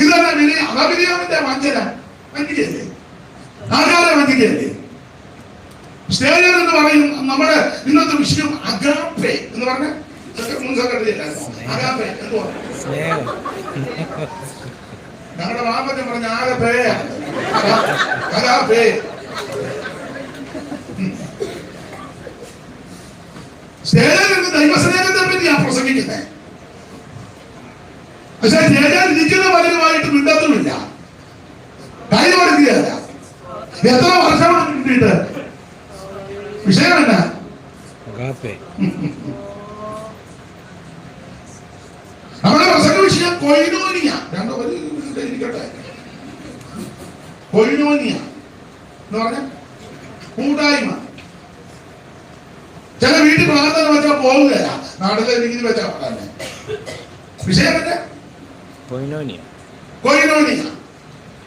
B: ഇതന്നെ അബിലിയാമിന്റെ വഞ്ചിക്കല്ലേ, ആകാരെ വഞ്ചിക്കല്ലേ. സ്റ്റേഡിയം എന്ന് പറയും. നമ്മുടെ ഇന്നത്തെ വിഷയം അഗാപ്പെ എന്ന് പറഞ്ഞ മുൻ സെക്രട്ടറി അല്ലായിരുന്നു. അഗാപ്പെ എന്ന് പറഞ്ഞു. ഞങ്ങളുടെ മാമത്തെ പറഞ്ഞ ആകെ അഗാപ്പെ. സ്റ്റേഡിയം ദൈവസ്നേഹത്തെ പറ്റിയാ പ്രസംഗിക്കുന്നത്. പക്ഷെ സ്റ്റേഡിയം ഇരിക്കുന്ന പലരുമായിട്ട് മിണ്ടത്തുമില്ല, കൈ കൊടുക്കുകയല്ല. എത്ര വർഷമാണ് കിട്ടിയിട്ട് വിഷയം എന്നാ? നമ്മുടെ പ്രസംഗ വിഷയം കൊയിനോനിയ. ഇരിക്കട്ടെ, കൊയിനോനിയ എന്ന് പറഞ്ഞ കൂട്ടായ്മ. ചില വീട്ടിൽ പ്രാർത്ഥന വെച്ചാൽ പോകുകയല്ല, നാട്ടിലെ രീതിയിൽ വെച്ചാൽ തന്നെ വിഷയം തന്നെ കൊയിനോനിയ.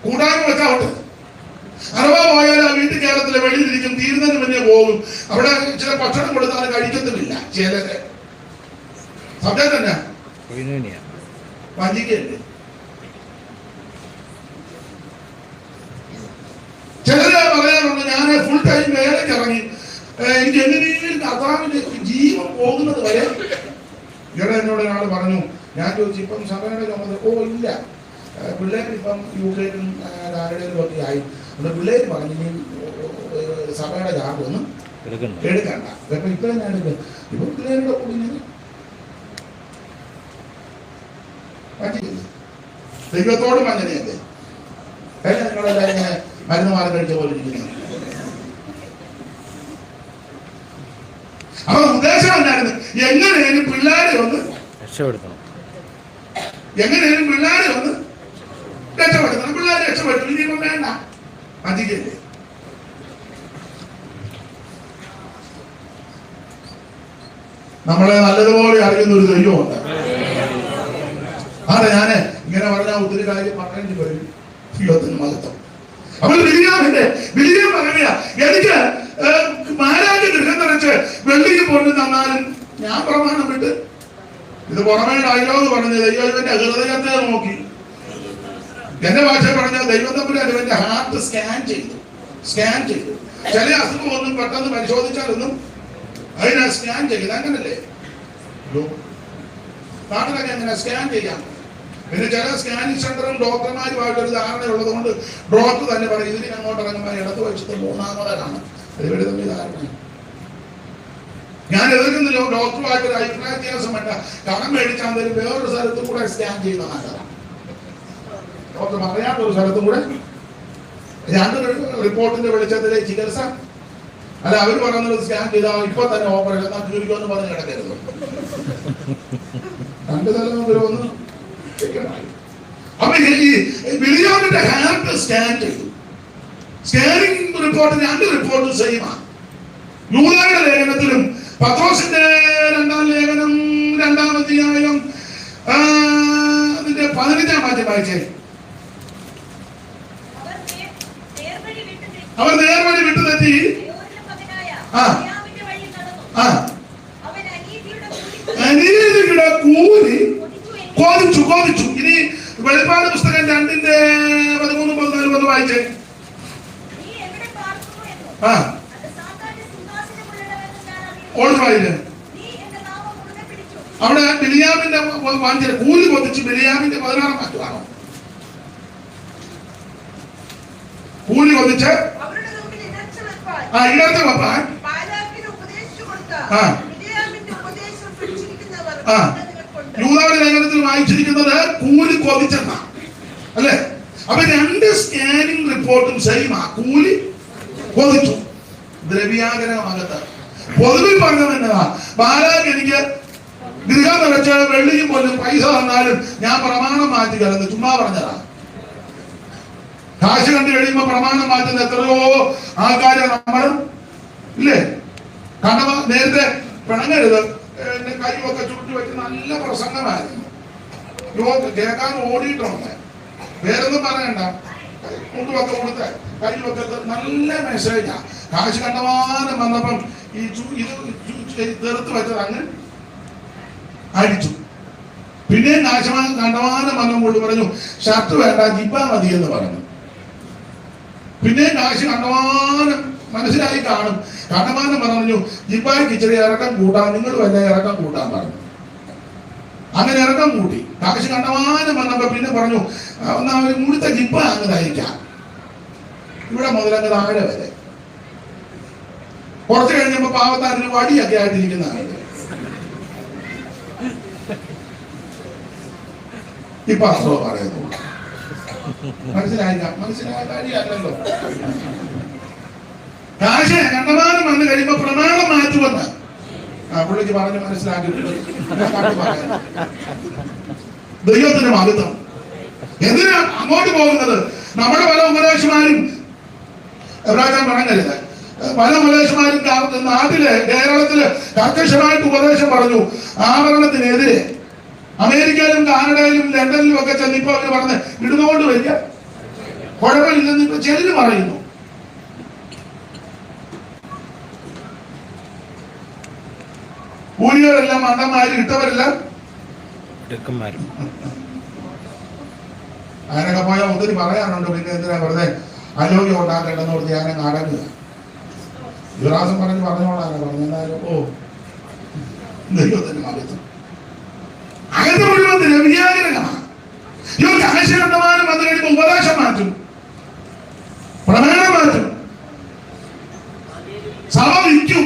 B: കൂട്ടായ്മ വെച്ചാൽ ഉണ്ട്. അഥവാ പോയാൽ ആ വീട്ടിൽ കേരളത്തിലെ വെളിയിലിരിക്കും, തീരുന്നതിന് മുന്നേ പോകും. അവിടെ ചില ഭക്ഷണം കൊടുത്താൽ കഴിക്കത്തുമില്ല. ചിലര് സത്യം തന്നെ വഞ്ചിക്കല്ലേ. ചിലര് പറയാറുണ്ട്, ഞാൻ ഫുൾ ടൈം വേലയ്ക്ക് ഇറങ്ങി എനിക്ക് എങ്ങനെയും കർത്താവിന്റെ ജീവൻ
C: ഒരാൾ പറഞ്ഞു, ഞാൻ ചോദിച്ചു ഇപ്പം സഭയുടെ ചുമതല, ഓ ഇല്ല, പിള്ളേർ ഇപ്പം UK-ലും കാനഡയിലും ഒക്കെ ആയി, അതുകൊണ്ട് പിള്ളേർ പറഞ്ഞു ഇനി സഭയുടെ ചാർജ് ഒന്നും എടുക്കണ്ട. അപ്പൊ ഇപ്പൊ തന്നെ എടുക്കുക. ഇപ്പൊ പിള്ളേരുടെ കൂടി പറ്റില്ല. ദൈവത്തോടും അങ്ങനെയല്ലേ? നിങ്ങളെല്ലാം ഇങ്ങനെ മരുന്ന് മാറി കഴിച്ച പോലെ ഇരിക്കുന്നു. അപ്പൊ ഉദ്ദേശം എന്തായിരുന്നു? എങ്ങനെയും പിള്ളേരെ ഒന്ന് രക്ഷപ്പെടുത്തണം, എങ്ങനെയും പിള്ളേരെ ഒന്ന് രക്ഷപ്പെടുത്തണം. പിള്ളേരെ രക്ഷപ്പെടുത്തും. ഇനിയിപ്പം വേണ്ട, പറ്റിക്കല്ലേ? നമ്മളെ നല്ലതുപോലെ അറിയുന്ന ഒരു ദൈവമുണ്ട്. അതെ, ഞാന് ഇങ്ങനെ പറഞ്ഞാൽ ഒത്തിരി കാര്യം പറയേണ്ടി വരും. ദൈവത്തിന് മഹത്വം. അപ്പോൾ വിലിയം പറയുക, എനിക്ക് മാരാജ് ഗൃഹം നിറച്ച് വെള്ളിക്ക് കൊണ്ട് തന്നാലും ഞാൻ പ്രമാണം വിട്ട്. ഇത് പുറമേ ഡയലോഗ് പറഞ്ഞ് ദൈവം ഇവന്റെ ഹൃദയത്തെ നോക്കി, എന്റെ ഭാഷ പറഞ്ഞ ദൈവം തമ്മിൽ ഇവന്റെ ഹാർട്ട് സ്കാൻ ചെയ്തു. ചില അസുഖമൊന്നും പെട്ടെന്ന് പരിശോധിച്ചാലൊന്നും അതിനെ സ്കാൻ ചെയ്ത്, അങ്ങനല്ലേ നാട്ടിലൊക്കെ എങ്ങനെ സ്കാൻ ചെയ്യാം. പിന്നെ ചില സ്കാനിങ് സെന്ററും ഡോക്ടർമാരുമായിട്ടൊരു ധാരണയുള്ളത് കൊണ്ട് ഡോക്ടർ തന്നെ പറയും ഇതിന് അങ്ങോട്ട് ഇറങ്ങുമ്പോൾ ഇടത് വശത്ത് മൂന്നാമതാണ്. അതുവഴി തമ്മിൽ ധാരണ. ഞാൻ എതിർക്കുന്നില്ല, ഡോക്ടറുമായിട്ടൊരു അഭിപ്രായ വ്യത്യാസം വേണ്ട. കടം മേടിച്ചാൽ വേറൊരു സ്ഥലത്തും കൂടെ സ്കാൻ ചെയ്യുന്ന നല്ലതാണ്. ഡോക്ടർ പറയാത്ത ഒരു സ്ഥലത്തും കൂടെ രണ്ട് റിപ്പോർട്ടിന്റെ വെളിച്ചത്തിലെ ചികിത്സ അല്ല. അവർ പറയുന്നത് സ്കാൻ ചെയ്താൽ ഇപ്പൊ തന്നെ ഓപ്പറേഷൻ ചുരുക്കുമെന്ന് പറഞ്ഞ് കിടക്കരുത്. രണ്ട് തലമുറ ഒന്ന്. അപ്പൊ ഈ വിലിയമിന്റെ ഹാർട്ട് സ്കാൻ ചെയ്തു. സ്കാനിങ് റിപ്പോർട്ട് രണ്ട് റിപ്പോർട്ടും സെയിമാണ്. യൂദായുടെ ലേഖനത്തിലും പത്രോസിന്റെ 2-ാം ലേഖനം 2-ാം അധ്യായം അതിന്റെ 15-ാം വാക്യം വായിച്ചേ. അവർ നേർവഴി വിട്ടു തെറ്റി അനീതിയുടെ കൂലി കോതിച്ചു. ഇനി വെളിപ്പാട് പുസ്തകം 2-ന്റെ 13-14 വായിച്ചേ. ഓൾവായില്ലേ അവിടെ ബിലിയാമിന്റെ വാഞ്ചന കൂലി കൊതിച്ചു. ബിലിയാമിന്റെ 16-ാം വാക്യമാണോ? കൂലി കൊതിച്ച് ഇടത്ത് വെപ്പാൻ യൂദായുടെ ലേഖനത്തിൽ വായിച്ചിരിക്കുന്നത് കൂലി കൊതിച്ചെന്ന അല്ലേ? അപ്പൊ രണ്ട് സ്കാനിങ് റിപ്പോർട്ടും സെയിമാ. കൂലി കൊതിച്ചു. ദ്രവ്യാഗ്രഹമകത്ത് പൊതുവിൽ പറഞ്ഞതെന്നതാ, ബാലാക്ക് എനിക്ക് ഗൃഹം നിറച്ച് വെള്ളിയും പോലും പൈസ തന്നാലും ഞാൻ പ്രമാണം മാറ്റി കിടന്ന് ചുമ്മാ പറഞ്ഞതാ. കാശ് കണ്ടു കഴിയുമ്പോ പ്രമാണം മാറ്റുന്ന എത്രയോ ആൾക്കാരെ നമ്മൾ ഇല്ലേ കണ്ടവ. നേരത്തെ പിണങ്ങരുത്, എന്റെ കൈയൊക്കെ ചുരുട്ടി വെച്ച് നല്ല പ്രസംഗമായിരുന്നു. കേൾക്കാൻ ഓടിയിട്ടുണ്ട്. വേറൊന്നും പറയണ്ട, മുട്ടുവൊക്കെ കൊടുത്ത് കൈയൊക്കെ നല്ല മെസ്സേജാ. കാശ് കണ്ടമാനം വന്നപ്പം ഇത് തീർത്ത് വെച്ചത് അങ്ങ് അടിച്ചു. പിന്നെ കണ്ടമാനം വന്നപ്പോൾ പറഞ്ഞു ഷർട്ട് വേണ്ട ജിബ മതി എന്ന് പറഞ്ഞു. പിന്നെ കാശ് കണ്ടമാനം മനസ്സിലായി കാണും. കണ്ടമാനം പറഞ്ഞു ജിബായ്ക്ക് ഇച്ചിരി ഇറക്കം കൂട്ടാൻ, നിങ്ങൾ വല്ല ഇറക്കം കൂട്ടാൻ പറഞ്ഞു. അങ്ങനെ ഇറക്കം കൂട്ടി. കാശ് കണ്ടമാനം വന്നപ്പോ പിന്നെ പറഞ്ഞു എന്നാ ഒരു മുഴുത്ത ജിബ അങ്ങ് തയ്ക്കാം, ഇവിടെ മുതലങ്ങ് താഴെ വരെ. കുറച്ച് കഴിഞ്ഞപ്പോ പാവത്താരന് വടിയൊക്കെ ആയിട്ടിരിക്കുന്നതാണ്. ഇപ്പൊ അസോ പറയുന്നു. മനസ്സിലായ കാര്യമല്ലല്ലോ. കാശ് കണ്ടമാനം വന്നു കഴിയുമ്പോ പ്രമാണം മാറ്റുമെന്ന് പുള്ളിക്ക് പറഞ്ഞ് മനസ്സിലാക്കിയിട്ടുണ്ട്. ദൈവത്തിന് മഹത്വം. എന്തിനാ അങ്ങോട്ട് പോകുന്നത്? നമ്മുടെ പല ഉപദേശമാരും എബ്രാഹിം പറഞ്ഞരുത്. പല ഉപദേശമാരും നാട്ടില് കേരളത്തില് കർക്കശമായിട്ട് ഉപദേശം പറഞ്ഞു. ആഭരണത്തിനെതിരെ അമേരിക്കയിലും കാനഡയിലും ലണ്ടനിലും ഒക്കെ ചെന്നിപ്പോ അവര് പറഞ്ഞ് ഇടുന്നോണ്ട് വരിക കുഴപ്പമില്ലെന്ന് ഇപ്പൊ ചിലര് പറയുന്നു. കൂലികളെല്ലാം മണ്ടന്മാരും ഇട്ടവരെല്ലാം അതിനൊക്കെ പോയാൽ ഒത്തിരി പറയാനുണ്ട്. പിന്നെ എന്തിനാ വെറുതെ ആരോഗ്യം ഉണ്ടാക്കേണ്ടെന്ന് പറഞ്ഞ് ഞാനങ്ങ് അടങ്ങുക. യുവരാസം പറഞ്ഞോളാണ് പറഞ്ഞു. എന്നാലും ദൈവത്തിന് മഹത്വം. അകത്ത് മുഴുവൻ ദ്രവ്യാഗ്രഹമാണ്. കാശ് കണ്ടമാനം വന്നു കഴിയുമ്പോൾ ഉപദേശം മാറ്റും, പ്രമാണം മാറ്റും, സഭ വിൽക്കും.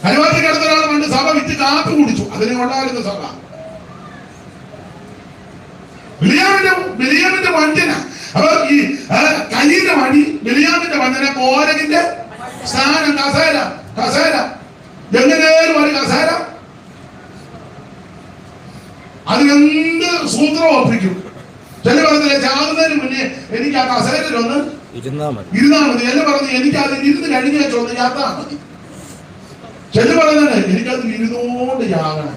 C: അനുവാദത്തിൽ കിടന്ന ഒരാൾ പണ്ട് സഭ വിറ്റ് കാപ്പ് കുടിച്ചു, അതിനെ കൊണ്ടായിരുന്നു സഭ. ബിലിയാമിന്റെ വഞ്ചന. അപ്പൊ ഈ കയ്യിന്റെ വടി ബിലിയാമിന്റെ വഞ്ചന, കോരകിന്റെ സ്ഥാനം, കസേര എങ്ങനെയാലും ഒരു കസേര, അതിനെന്ത് സൂത്രം ഒപ്പിക്കും. ചില പറഞ്ഞില്ലേ, ചാകുന്നതിന് മുന്നേ എനിക്ക് ആ കസേരയിലൊന്ന് ഇരുന്നാ മതി. എന്നെ പറഞ്ഞു എനിക്ക് അത് ഇരുന്ന് കഴിഞ്ഞ വെച്ചോന്ന് യാത്ര മതി. ചില പറഞ്ഞത് എനിക്കത് ഇരുന്നോണ്ട് ചാകണം.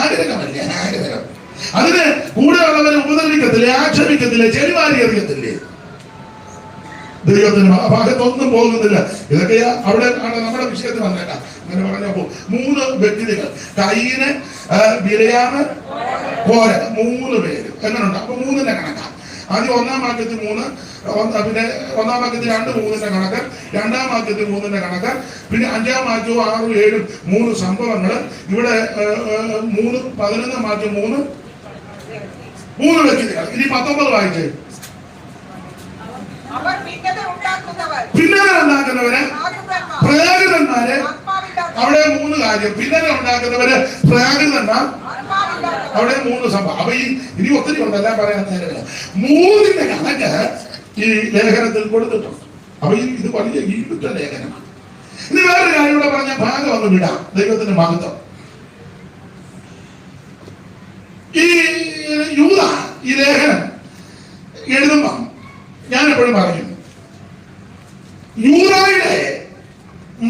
C: ആഗ്രഹമല്ലേ, ആഗ്രഹം. അതിന് കൂടെ ഉള്ളവരെ ഉപദ്രവിക്കത്തില്ലേ, ആക്ഷേപിക്കത്തില്ലേ, ചെടിവാരി എറിയത്തില്ലേ? ദൈവത്തിന് ഭാഗത്തൊന്നും പോകുന്നില്ല. ഇതൊക്കെയാ അവിടെ നമ്മുടെ വിഷയത്തിൽ വന്നേക്കാം. അങ്ങനെ പറഞ്ഞപ്പോ 3 വ്യക്തികൾ, കയ്യിന്, ബിലയാമ്, കോര, 3 പേര്. എങ്ങനെയുണ്ട്? അപ്പൊ 3ന്റെ കണക്കാണ്. ആദ്യം 1-ാം വാക്യത്തിൽ 3, പിന്നെ 1-ാം വാക്യത്തിൽ 2, 3ന്റെ കണക്ക്, 2-ാം വാക്യത്തിൽ 3ന്റെ കണക്ക്, പിന്നെ 5-ാം വാക്യവും 6, 7 3 സംഭവങ്ങള്. ഇവിടെ 3, 11-ാം വാക്യം 3 വ്യക്തികൾ. ഇനി 19 വായിച്ചേ. പിന്നലെ ഉണ്ടാക്കുന്നവര് പ്രാകൃതന്മാര്. അവിടെ 3 കാര്യം. പിന്നലെ ഉണ്ടാക്കുന്നവര് പ്രാകൃതന്മാർ. അവിടെ 3 സംഭവം. അപ്പൊ ഇനി ഒത്തിരി ഉണ്ടല്ല പറയാൻ നേരമില്ല. 3ന്റെ കണക്ക് ഈ ലേഖനത്തിൽ കൊടുത്തിട്ടുണ്ട്. അപ്പൊ ഇത് വലിയ ഈടുറ്റ ലേഖനമാണ്. ഇനി വേറൊരു കാര്യം ഇവിടെ പറഞ്ഞ ഭാഗം ഒന്ന് വിടാം. ദൈവത്തിന്റെ മഹത്വം. ഈ യൂദ ഈ ലേഖനം എഴുതുമ്പോ ഞാൻ എപ്പോഴും പറയും, യൂദയുടെ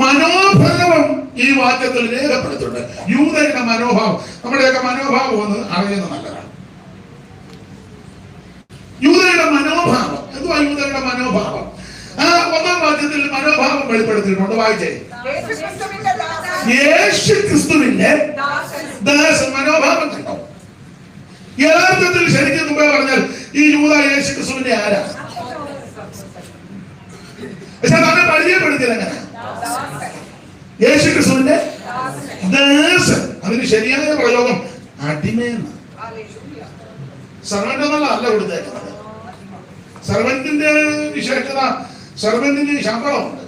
C: മനോഭാവം ഈ വാക്യത്തിൽ രേഖപ്പെടുത്തുന്നുണ്ട്. യൂദയുടെ മനോഭാവം, നമ്മുടെയൊക്കെ മനോഭാവം ഒന്ന് അറിയുന്നത് നല്ലതാണ്. യൂദയുടെ മനോഭാവം എന്തുവാ? യൂദയുടെ മനോഭാവം 1-ാം വാക്യത്തിൽ മനോഭാവം വെളിപ്പെടുത്തിയിട്ടുണ്ട്. വായിച്ചേ. യേശു ക്രിസ്തുവിന്റെ ദാസൻ. മനോഭാവം കണ്ടോ? യഥാർത്ഥത്തിൽ ശരിക്കും മുമ്പേ പറഞ്ഞാൽ ഈ യൂദ യേശു ക്രിസ്തുവിന്റെ ആരാ? പക്ഷെ അവനെ പരിചയപ്പെടുത്തിയത് എങ്ങനെ? യേശു ക്രിസ്തുവിന്റെ ദാസൻ. അതിന് ശരിയായ പ്രയോഗം അടിമയെന്ന്. സർവന്റ് എന്നുള്ളതല്ല കൊടുത്തേക്കുന്നത്. സർവന്റിന്റെ വിശേഷത, സർവന്റിന് ശമ്പളമുണ്ട്,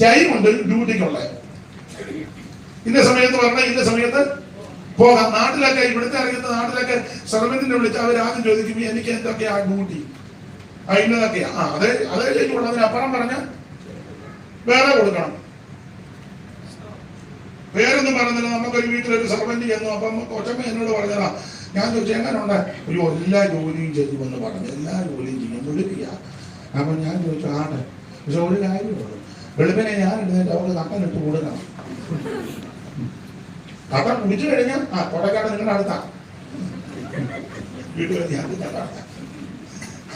C: ടൈമുണ്ട്, ഡ്യൂട്ടിക്കുള്ള. ഇന്ന സമയത്ത് പറഞ്ഞ ഇന്ന സമയത്ത് പോകാം. നാട്ടിലൊക്കെ, ഇവിടുത്തെ അറിയുന്ന നാട്ടിലൊക്കെ സർവന്റിനെ വിളിച്ച് അവർ ആദ്യം ചോദിക്കും എനിക്ക് എന്തൊക്കെയാ ഡ്യൂട്ടി, അതിനതൊക്കെയാ. അതേ ചെയ്യുള്ളൂ. അതിനപ്പുറം പറഞ്ഞ വേറെ കൊടുക്കണം. വേറൊന്നും പറഞ്ഞില്ല. നമുക്കൊരു വീട്ടിലൊരു സർവന്റ് ചെന്നു. അപ്പം കൊച്ചമ്മ എന്നോട് പറഞ്ഞതാ. ഞാൻ ചോദിച്ചു എങ്ങനെയുണ്ട്? ഒരു എല്ലാ ജോലിയും ചെയ്യുമെന്ന് പറഞ്ഞു. എല്ലാ ജോലിയും ചെയ്യും, വിളിക്കുക. അപ്പൊ ഞാൻ ചോദിച്ചു ആണ്. പക്ഷെ ഒരു കാര്യമുള്ളൂ, വെളുപ്പിനെ ഞാൻ എടുത്തിട്ട് അവർക്ക് കട്ടനിട്ട് കൊടുക്കണം. കട്ടൻ കുടിച്ചു കഴിഞ്ഞാൽ കൊടക്കാട് നിങ്ങളുടെ അടുത്താണ് വീട്ടുകാരി.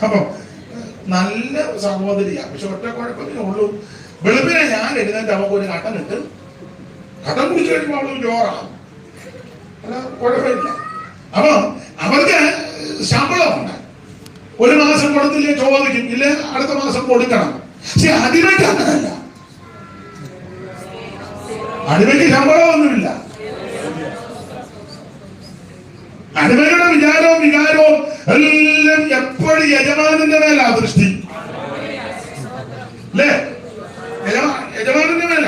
C: അപ്പൊ നല്ല സഹോദരിയാ. പക്ഷെ ഒറ്റ കുഴപ്പമേ ഉള്ളൂ, വെളുപ്പിനെ ഞാൻ എഴുന്നേറ്റ് അവർക്ക് ഒരു കട്ടനിട്ട്, കട്ടൻ കുടിച്ചു കഴിയുമ്പോൾ അവള് ജോറാണ്. അല്ല കുഴപ്പമില്ല. അപ്പൊ അവർക്ക് ശമ്പളമുണ്ട്. 1 മാസം കൊടുത്തില്ലേ ചോദിക്കും, ഇല്ലേ അടുത്ത മാസം കൊടുക്കണം. പക്ഷെ അടിമയ്ക്ക് അങ്ങനല്ല. അടിമയ്ക്ക് ശമ്പളമൊന്നുമില്ല. അടിമയുടെ വിചാരവും വികാരവും എല്ലാം എപ്പോഴും യജമാനന്റെ മേലാ ദൃഷ്ടി, അല്ലേ? യജമാനന്റെ മേല.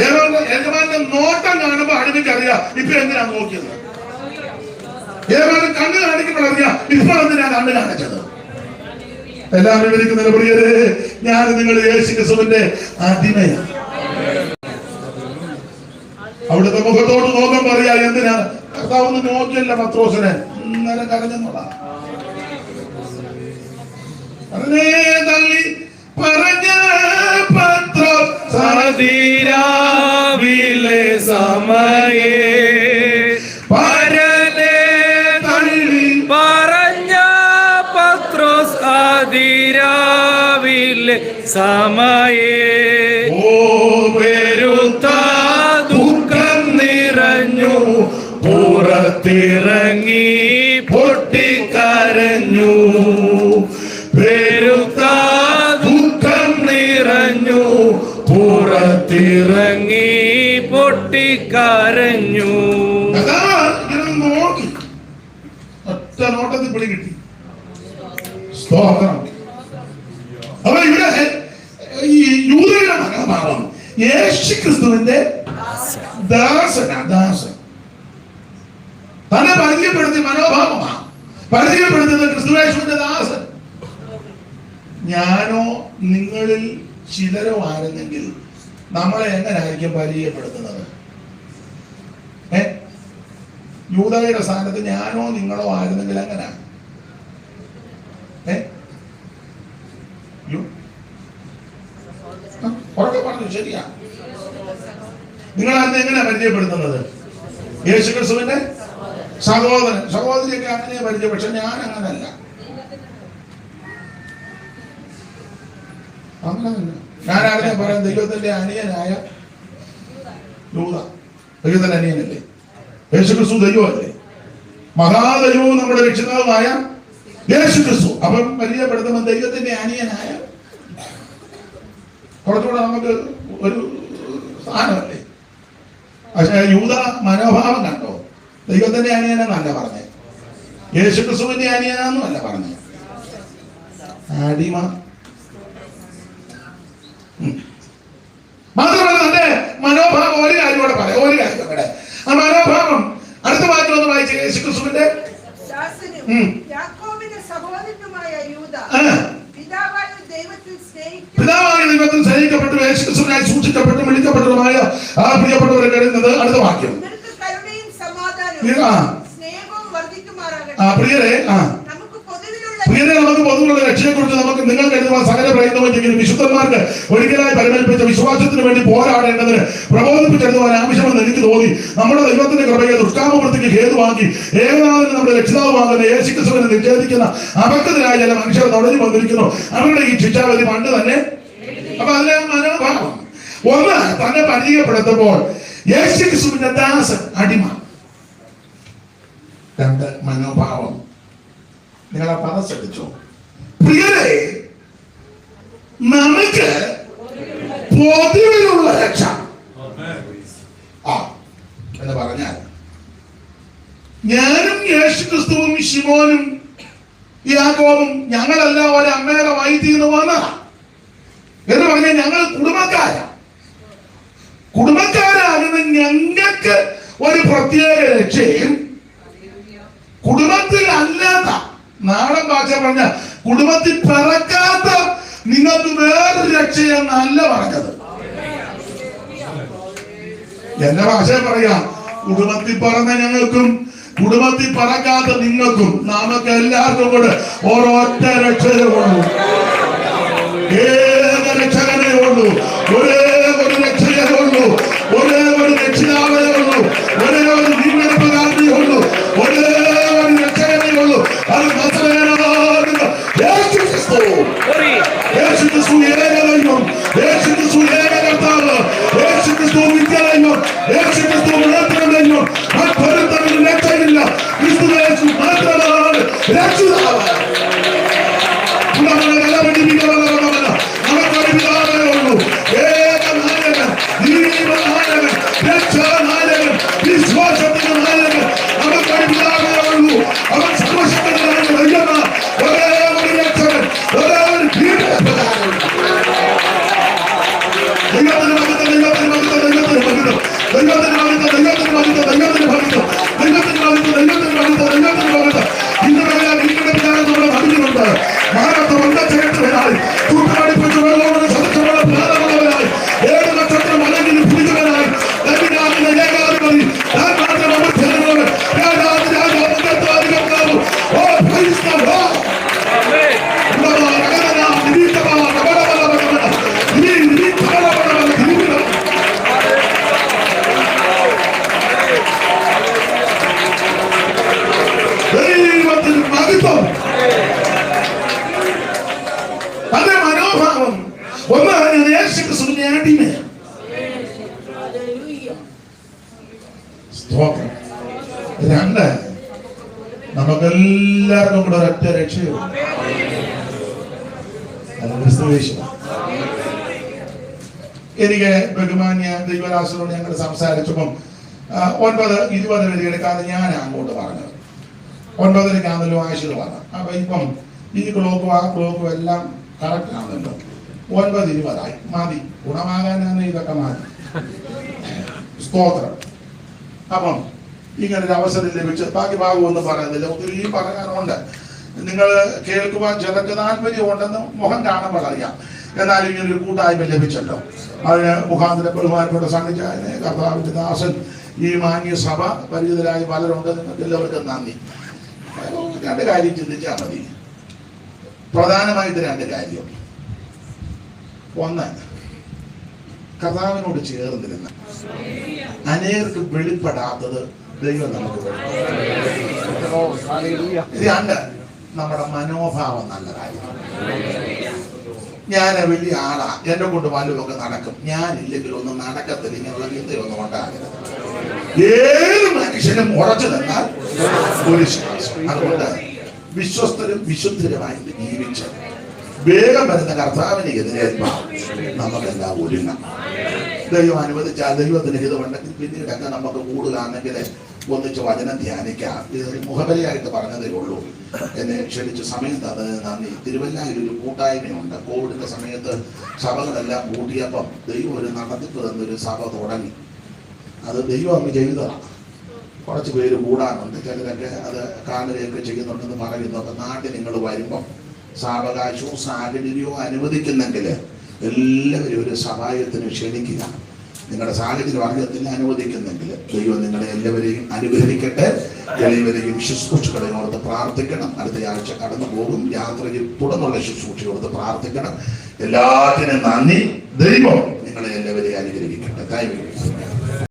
C: യജമാന്റെ നോട്ടം കാണുമ്പോ അടിമയ്ക്ക് അറിയാം ഇപ്പൊ എന്തിനാ നോക്കിയത്. യജമാനൻ കണ്ണ് കാണിക്കുമ്പോഴറിയാം ഇപ്പൊ എന്തിനാ കണ്ണ് കാണിച്ചത്. എല്ലാം വിവരിക്കുന്ന പ്രിയരെ, ഞാൻ നിങ്ങൾ യേശു ക്രിസ്തുവിന്റെ അടിമയാണ്. അവിടുത്തെ മുഖത്തോട് നോക്കാൻ പറയാ എന്തിനാ? കർത്താവൊന്നും നോക്കിയല്ല പത്രോസിനെ, ഇന്നലെ കരഞ്ഞെന്നുള്ള തള്ളി പറഞ്ഞ പത്രം
D: സതിരാവിലെ സമയേ പരനെ തള്ളി പറഞ്ഞ പത്രോസ് അതിരാവിലെ സമയേ
C: ഓ
D: പെരുത്ത ദുഃഖം നിറഞ്ഞു പുറത്തിറങ്ങി പൊട്ടിക്കരഞ്ഞു. പെരുത്ത ദുഃഖം നിറഞ്ഞു പുറത്തിറങ്ങി പൊട്ടിക്കരഞ്ഞു.
C: മൊത്തത്തിൽ പിടി കിട്ടി. സ്തോത്രം. അപ്പൊ ഇവിടെ ഈ യൂദയുടെ മനോഭാവം യേശുക്രിസ്തുവിന്റെ ദാസൻ തന്നെ പരിചയപ്പെടുത്തിയ മനോഭാവമാണ്. പരിചയപ്പെടുത്തുന്നത് ക്രിസ്തുയേശുവിന്റെ ദാസൻ. ഞാനോ നിങ്ങളിൽ ചിലരോ ആയിരുന്നെങ്കിൽ നമ്മളെ എങ്ങനായിരിക്കും പരിചയപ്പെടുത്തുന്നത്? യൂദയുടെ സ്ഥാനത്ത് ഞാനോ നിങ്ങളോ ആയിരുന്നെങ്കിൽ എങ്ങനെയാണ്? ഉറക്കെ പറഞ്ഞു. ശരിയാ. നിങ്ങൾ അതിനെ എങ്ങനെയാ പരിചയപ്പെടുത്തുന്നത്? യേശുക്രിസ്തുവിന്റെ സഹോദരിയൊക്കെ അങ്ങനെയാ പരിചയം. പക്ഷെ ഞാൻ അങ്ങനല്ല. ഞാൻ ആരെയാ പറയാം? ദൈവത്തിന്റെ അനിയനായ യൂദ. ദൈവത്തിന്റെ അനിയനല്ലേ? യേശുക്രിസ്തു ദൈവമല്ലേ? മഹാദൈവവും നമ്മുടെ രക്ഷിതാവുമായ യേശുക്രിസ്തു. അപ്പം പരിചയപ്പെടുത്തുമ്പോൾ ദൈവത്തിന്റെ അനിയനായ, കുറച്ചുകൂടെ നമുക്ക് ഒരു സ്ഥാനമല്ലേ? പക്ഷെ യൂദ മനോഭാവം കണ്ടോ? ദൈവത്തിന്റെ അനിയനെന്നല്ല പറഞ്ഞേ, യേശുക്രിസ്തുവിന്റെ അനിയനാന്നും അല്ല പറഞ്ഞേ, അടിമ. മാത്രമല്ല തന്റെ മനോഭാവം ഒരു കാര്യം കൂടെ പറയാം. ഒരു കാര്യം ഇവിടെ ആ മനോഭാവം അടുത്ത വാക്യം ഒന്ന് വായിച്ച്. യേശുക്രിസ്തുവിന്റെ പിതാവായ ദൈവത്തിൽ സ്നേഹിക്കപ്പെട്ടു യേശുക്രിസ്തുവിനായി സൂക്ഷിക്കപ്പെട്ടു വിളിക്കപ്പെട്ടതുമായ ആ പ്രിയപ്പെട്ടവരെ കഴിയുന്നത് അടുത്ത വാക്യം. പ്രിയരെ നമുക്ക് പൊതുവുള്ള രക്ഷയെ കുറിച്ച് നമുക്ക് നിങ്ങൾ കരുതുവാൻ സകല പ്രയത്നമെങ്കിലും വിശുദ്ധന്മാർക്ക് ഒരിക്കലായി പരിമേൽപ്പിച്ച വിശ്വാസത്തിന് വേണ്ടി പോരാടേണ്ടതിന് പ്രബോധിപ്പിച്ചെടുക്കുവാൻ ആവശ്യമെന്ന് എനിക്ക് തോന്നി. നമ്മുടെ ദൈവത്തിന്റെ കൃപയെ ദുഷ്കാമവൃത്തിക്ക് ഹേതുവാക്കി ഏകനാഥന് നമ്മുടെ രക്ഷിതാവുമാകുന്ന യേശുക്രിസ്തുവിനെ നിഷേധിക്കുന്ന അബദ്ധത്തിനായ ചില മനുഷ്യർ തുടങ്ങി വന്നിരിക്കുന്നു. അവരുടെ ഈ ശിക്ഷാവിധി പണ്ട് തന്നെ. അപ്പൊ അതിലെ മനോഭാവം ഒന്ന് തന്നെ പരിചയപ്പെടുത്തുമ്പോൾ യേശുക്രിസ്തുവിന്റെ ദാസൻ, അടിമ. രണ്ട് മനോഭാവം. നിങ്ങൾ ആ പദം ശ്രദ്ധിച്ചോ? പ്രിയരെ, നമുക്ക് പൊതുവിലുള്ള രക്ഷ എന്ന് പറഞ്ഞാൽ ഞാനും യേശുക്രിസ്തുവും ശിമോനും യാക്കോബും ഞങ്ങളെല്ലാം ഒരു അമ്മയുടെ വയറ്റിൽ നിന്ന് വന്നതാ എന്ന് പറഞ്ഞാൽ ഞങ്ങൾ കുടുംബക്കാരാകുന്ന ഞങ്ങൾക്ക് ഒരു പ്രത്യേക രക്ഷയും കുടുംബത്തിൽ അല്ലാത്ത, നാടൻ ഭാഷ പറഞ്ഞ കുടുംബത്തിൽ പിറക്കാത്ത നിങ്ങൾക്ക് വേറൊരു രക്ഷയെന്നല്ല പറഞ്ഞത്. എന്റെ ഭാഷയിൽ പറയാം, കുടുംബത്തിൽ പറഞ്ഞ ഞങ്ങൾക്കും കുടുംബത്തിൽ പറക്കാത്ത നിങ്ങൾക്കും നമുക്ക് എല്ലാവർക്കും കൂടെ ഒരൊറ്റ രക്ഷയേ ഉള്ളൂ. ഏക രക്ഷകനേ ഉള്ളൂ. ഒരേ ഒരു രക്ഷയേ ഉള്ളൂ. ഒരേ ഒരു രക്ഷിതാവേ ഉള്ളൂ. ഒരേ ഒരു വീണ്ടെടുപ്പുകാരനേ ഉള്ളൂ. ഒരേ ഒരു രക്ഷകനേ ഉള്ളൂ. അത് യേശുക്രിസ്തു. യേശുക്രിസ്തു ഏകദൈവം. യേശുക്രിസ്തു ഏകകർത്താവ്. യേശുക്രിസ്തു നിത്യദൈവം. യേശുക്രിസ്തു മാത്രം ദൈവം. മറ്റൊരുത്തരും രക്ഷയില്ല. ക്രിസ്തു യേശു മാത്രമാണ് രക്ഷിതാവ്. നമുക്കൊരു പിതാവേ ഉള്ളൂ. ഏകനായകൻ, ജീവനായകൻ, രക്ഷാനായകൻ, വിശ്വാസത്തിന്റെ നായകൻ. നമുക്കൊരു പിതാവേ ഉള്ളൂ. അവൻ സർവശക്തനായ ദൈവമാണ്. ഒരേ ഒരു രക്ഷകൻ, ഒരേ ഒരു വീണ്ടെടുപ്പുകാരൻ. ദൈവത്തിന് മഹത്വം, ദൈവത്തിന് മഹത്വം, ദൈവത്തിന് മഹത്വം, ദൈവത്തിന് മഹത്വം, ദൈവത്തിന് മഹത്വം, ദൈവത്തിന് മഹത്വം, ദൈവത്തിന് മഹത്വം, ദൈവത്തിന് മഹത്വം, ദൈവത്തിന് മഹത്വം. ഇന്നുവരെ വീണ്ടെടുപ്പുകാരൻ നമ്മുടെ മനുഷ്യനുണ്ട്. ഭാരതം ഒന്നച്ചേർത്തവനായി, കൂട്ടുകാടിപ്പിച്ച് വെള്ളോട് സദസ്യമുള്ള പ്രാരമുള്ളവനായി, 7 നക്ഷത്രം അല്ലെങ്കിൽ പിടിച്ചവനായി, ദൈവനാഥിന്റെ ഏകാധിപതി, താൻ മാത്രം അമർത്യനോട് രാജാധിരാജാധികർത്താവും. ഓ praise the Lord. ദൈവത്തിന് മഹത്വം. അതേ മനോഭാവം. ഒന്ന്, ഞാൻ യേശുക്രിസ്തുവിന്റെ അടിമയാണ്. സ്തോത്രം. രണ്ട്, നമുക്കെല്ലാവർക്കും കൂടെ ഒരൊറ്റ രക്ഷയുള്ളൂ. അത് ക്രിസ്തുയേശു. എനിക്ക് ബഹുമാന്യ ദൈവദാസനോട് ഞങ്ങൾ സംസാരിച്ചപ്പം 9-20 വരെ എടുക്കാതെ ഞാൻ അങ്ങോട്ട് പറഞ്ഞത്. 9:30 ആശീർവാദം. അപ്പൊ ഇപ്പം ഈ ക്ലോക്കും ആ ക്ലോക്കും എല്ലാം കറക്റ്റ് ആണല്ലോ. 9:20 മതി, ഗുണമാകാനാണ് ഇതൊക്കെ മതി. സ്തോത്രം. അപ്പം ഇങ്ങനൊരു അവസരം ലഭിച്ച് ബാക്കി ഭാഗമൊന്നും പറയുന്നില്ല, ഒത്തിരി പറയാനുണ്ട്. നിങ്ങൾ കേൾക്കുവാൻ ചിലർക്ക് താല്പര്യമുണ്ടെന്ന് മുഖം കാണുമ്പോൾ അറിയാം. എന്നാലും ഇങ്ങനൊരു കൂട്ടായ്മ ലഭിച്ചല്ലോ. അതിന് മുഖാന്തര ബഹുമാനപ്പെട്ട സണ്ണിച്ചായനെ, കർത്താവിന്റെ ദാസൻ, ഈ മാന്യ സഭ പരിചിതരായി പലരുണ്ട്. നിങ്ങൾക്ക് എല്ലാവർക്കും നന്ദി. 2 കാര്യം ചിന്തിച്ചാൽ മതി. പ്രധാനമായിട്ട് 2 കാര്യം. ഒന്ന്, കർത്താവിനോട് ചേർന്നിരുന്ന അനേകർക്ക് വെളിപ്പെടാത്തത് ദൈവം നമുക്ക് വെളിപ്പെടുത്തും. 2, നമ്മുടെ മനോഭാവം നല്ലതായിരിക്കും. ഞാൻ വലിയ ആളാ, എന്നെ കൊണ്ട് വല്ലതൊക്കെ നടക്കും, ഞാനില്ലെങ്കിൽ ഒന്നും നടക്കത്തില്ല, ഇങ്ങനെയുള്ള ചിന്തയൊന്നും ഉണ്ടാകരുത്. ഏത് മനുഷ്യനും ഉറച്ചു നിന്നാൽ ഒരു ശ്വാസം. അതുകൊണ്ട് വിശ്വസ്തരും വിശുദ്ധരുമായി ജീവിച്ച് വേഗം വരുന്ന കർത്താവിനെ എതിരേൽപ്പാൻ നമുക്കെല്ലാം ഒരുങ്ങാം. ദൈവം അനുവദിച്ചാൽ, ദൈവത്തിന് ഹിതമുണ്ടെങ്കിൽ പിന്നീടൊക്കെ നമുക്ക് കൂടുതലാണെങ്കിൽ ഒന്നിച്ച് വചനം ധ്യാനിക്കാം. ഇത് മുഖബലിയായിട്ട് പറഞ്ഞതേ ഉള്ളൂ. എന്നെ ക്ഷണിച്ച് സമയം തന്നതിന് നന്ദി. തിരുവല്ലയിൽ ഒരു കൂട്ടായ്മയുണ്ട്. കോവിഡിന്റെ സമയത്ത് സഭകളെല്ലാം കൂട്ടിയപ്പം ദൈവം ഒരു നടത്തിപ്പ് തന്നൊരു സഭ തുടങ്ങി. അത് ദൈവം അങ്ങ് ചെയ്തതാണ്. കുറച്ച് പേര് കൂടാനുണ്ട്, ചിലരൊക്കെ അത് കാണുകയൊക്കെ ചെയ്യുന്നുണ്ടെന്ന് പറയുന്നു. അപ്പം നാട്ടിൽ നിങ്ങൾ വരുമ്പം സാവകാശവും സാഹചര്യവും അനുവദിക്കുന്നെങ്കിൽ എല്ലാവരും ഒരു സഹായത്തിന് ക്ഷണിക്കുക. നിങ്ങളുടെ സാഹചര്യം അറിയത്തിന് അനുവദിക്കുന്നെങ്കിൽ ദൈവം നിങ്ങളെ എല്ലാവരെയും അനുഗ്രഹിക്കട്ടെ. എല്ലാവരെയും ശുശ്രൂഷകളെ ഓർത്ത് പ്രാർത്ഥിക്കണം. അടുത്ത ആഴ്ച കടന്നു പോകും. യാത്രയിൽ തുടർന്നുള്ള ശുശ്രൂഷയോർത്ത് പ്രാർത്ഥിക്കണം. എല്ലാത്തിനും നന്ദി. ദൈവം നിങ്ങളെ എല്ലാവരെയും അനുഗ്രഹിക്കട്ടെ. Thank you.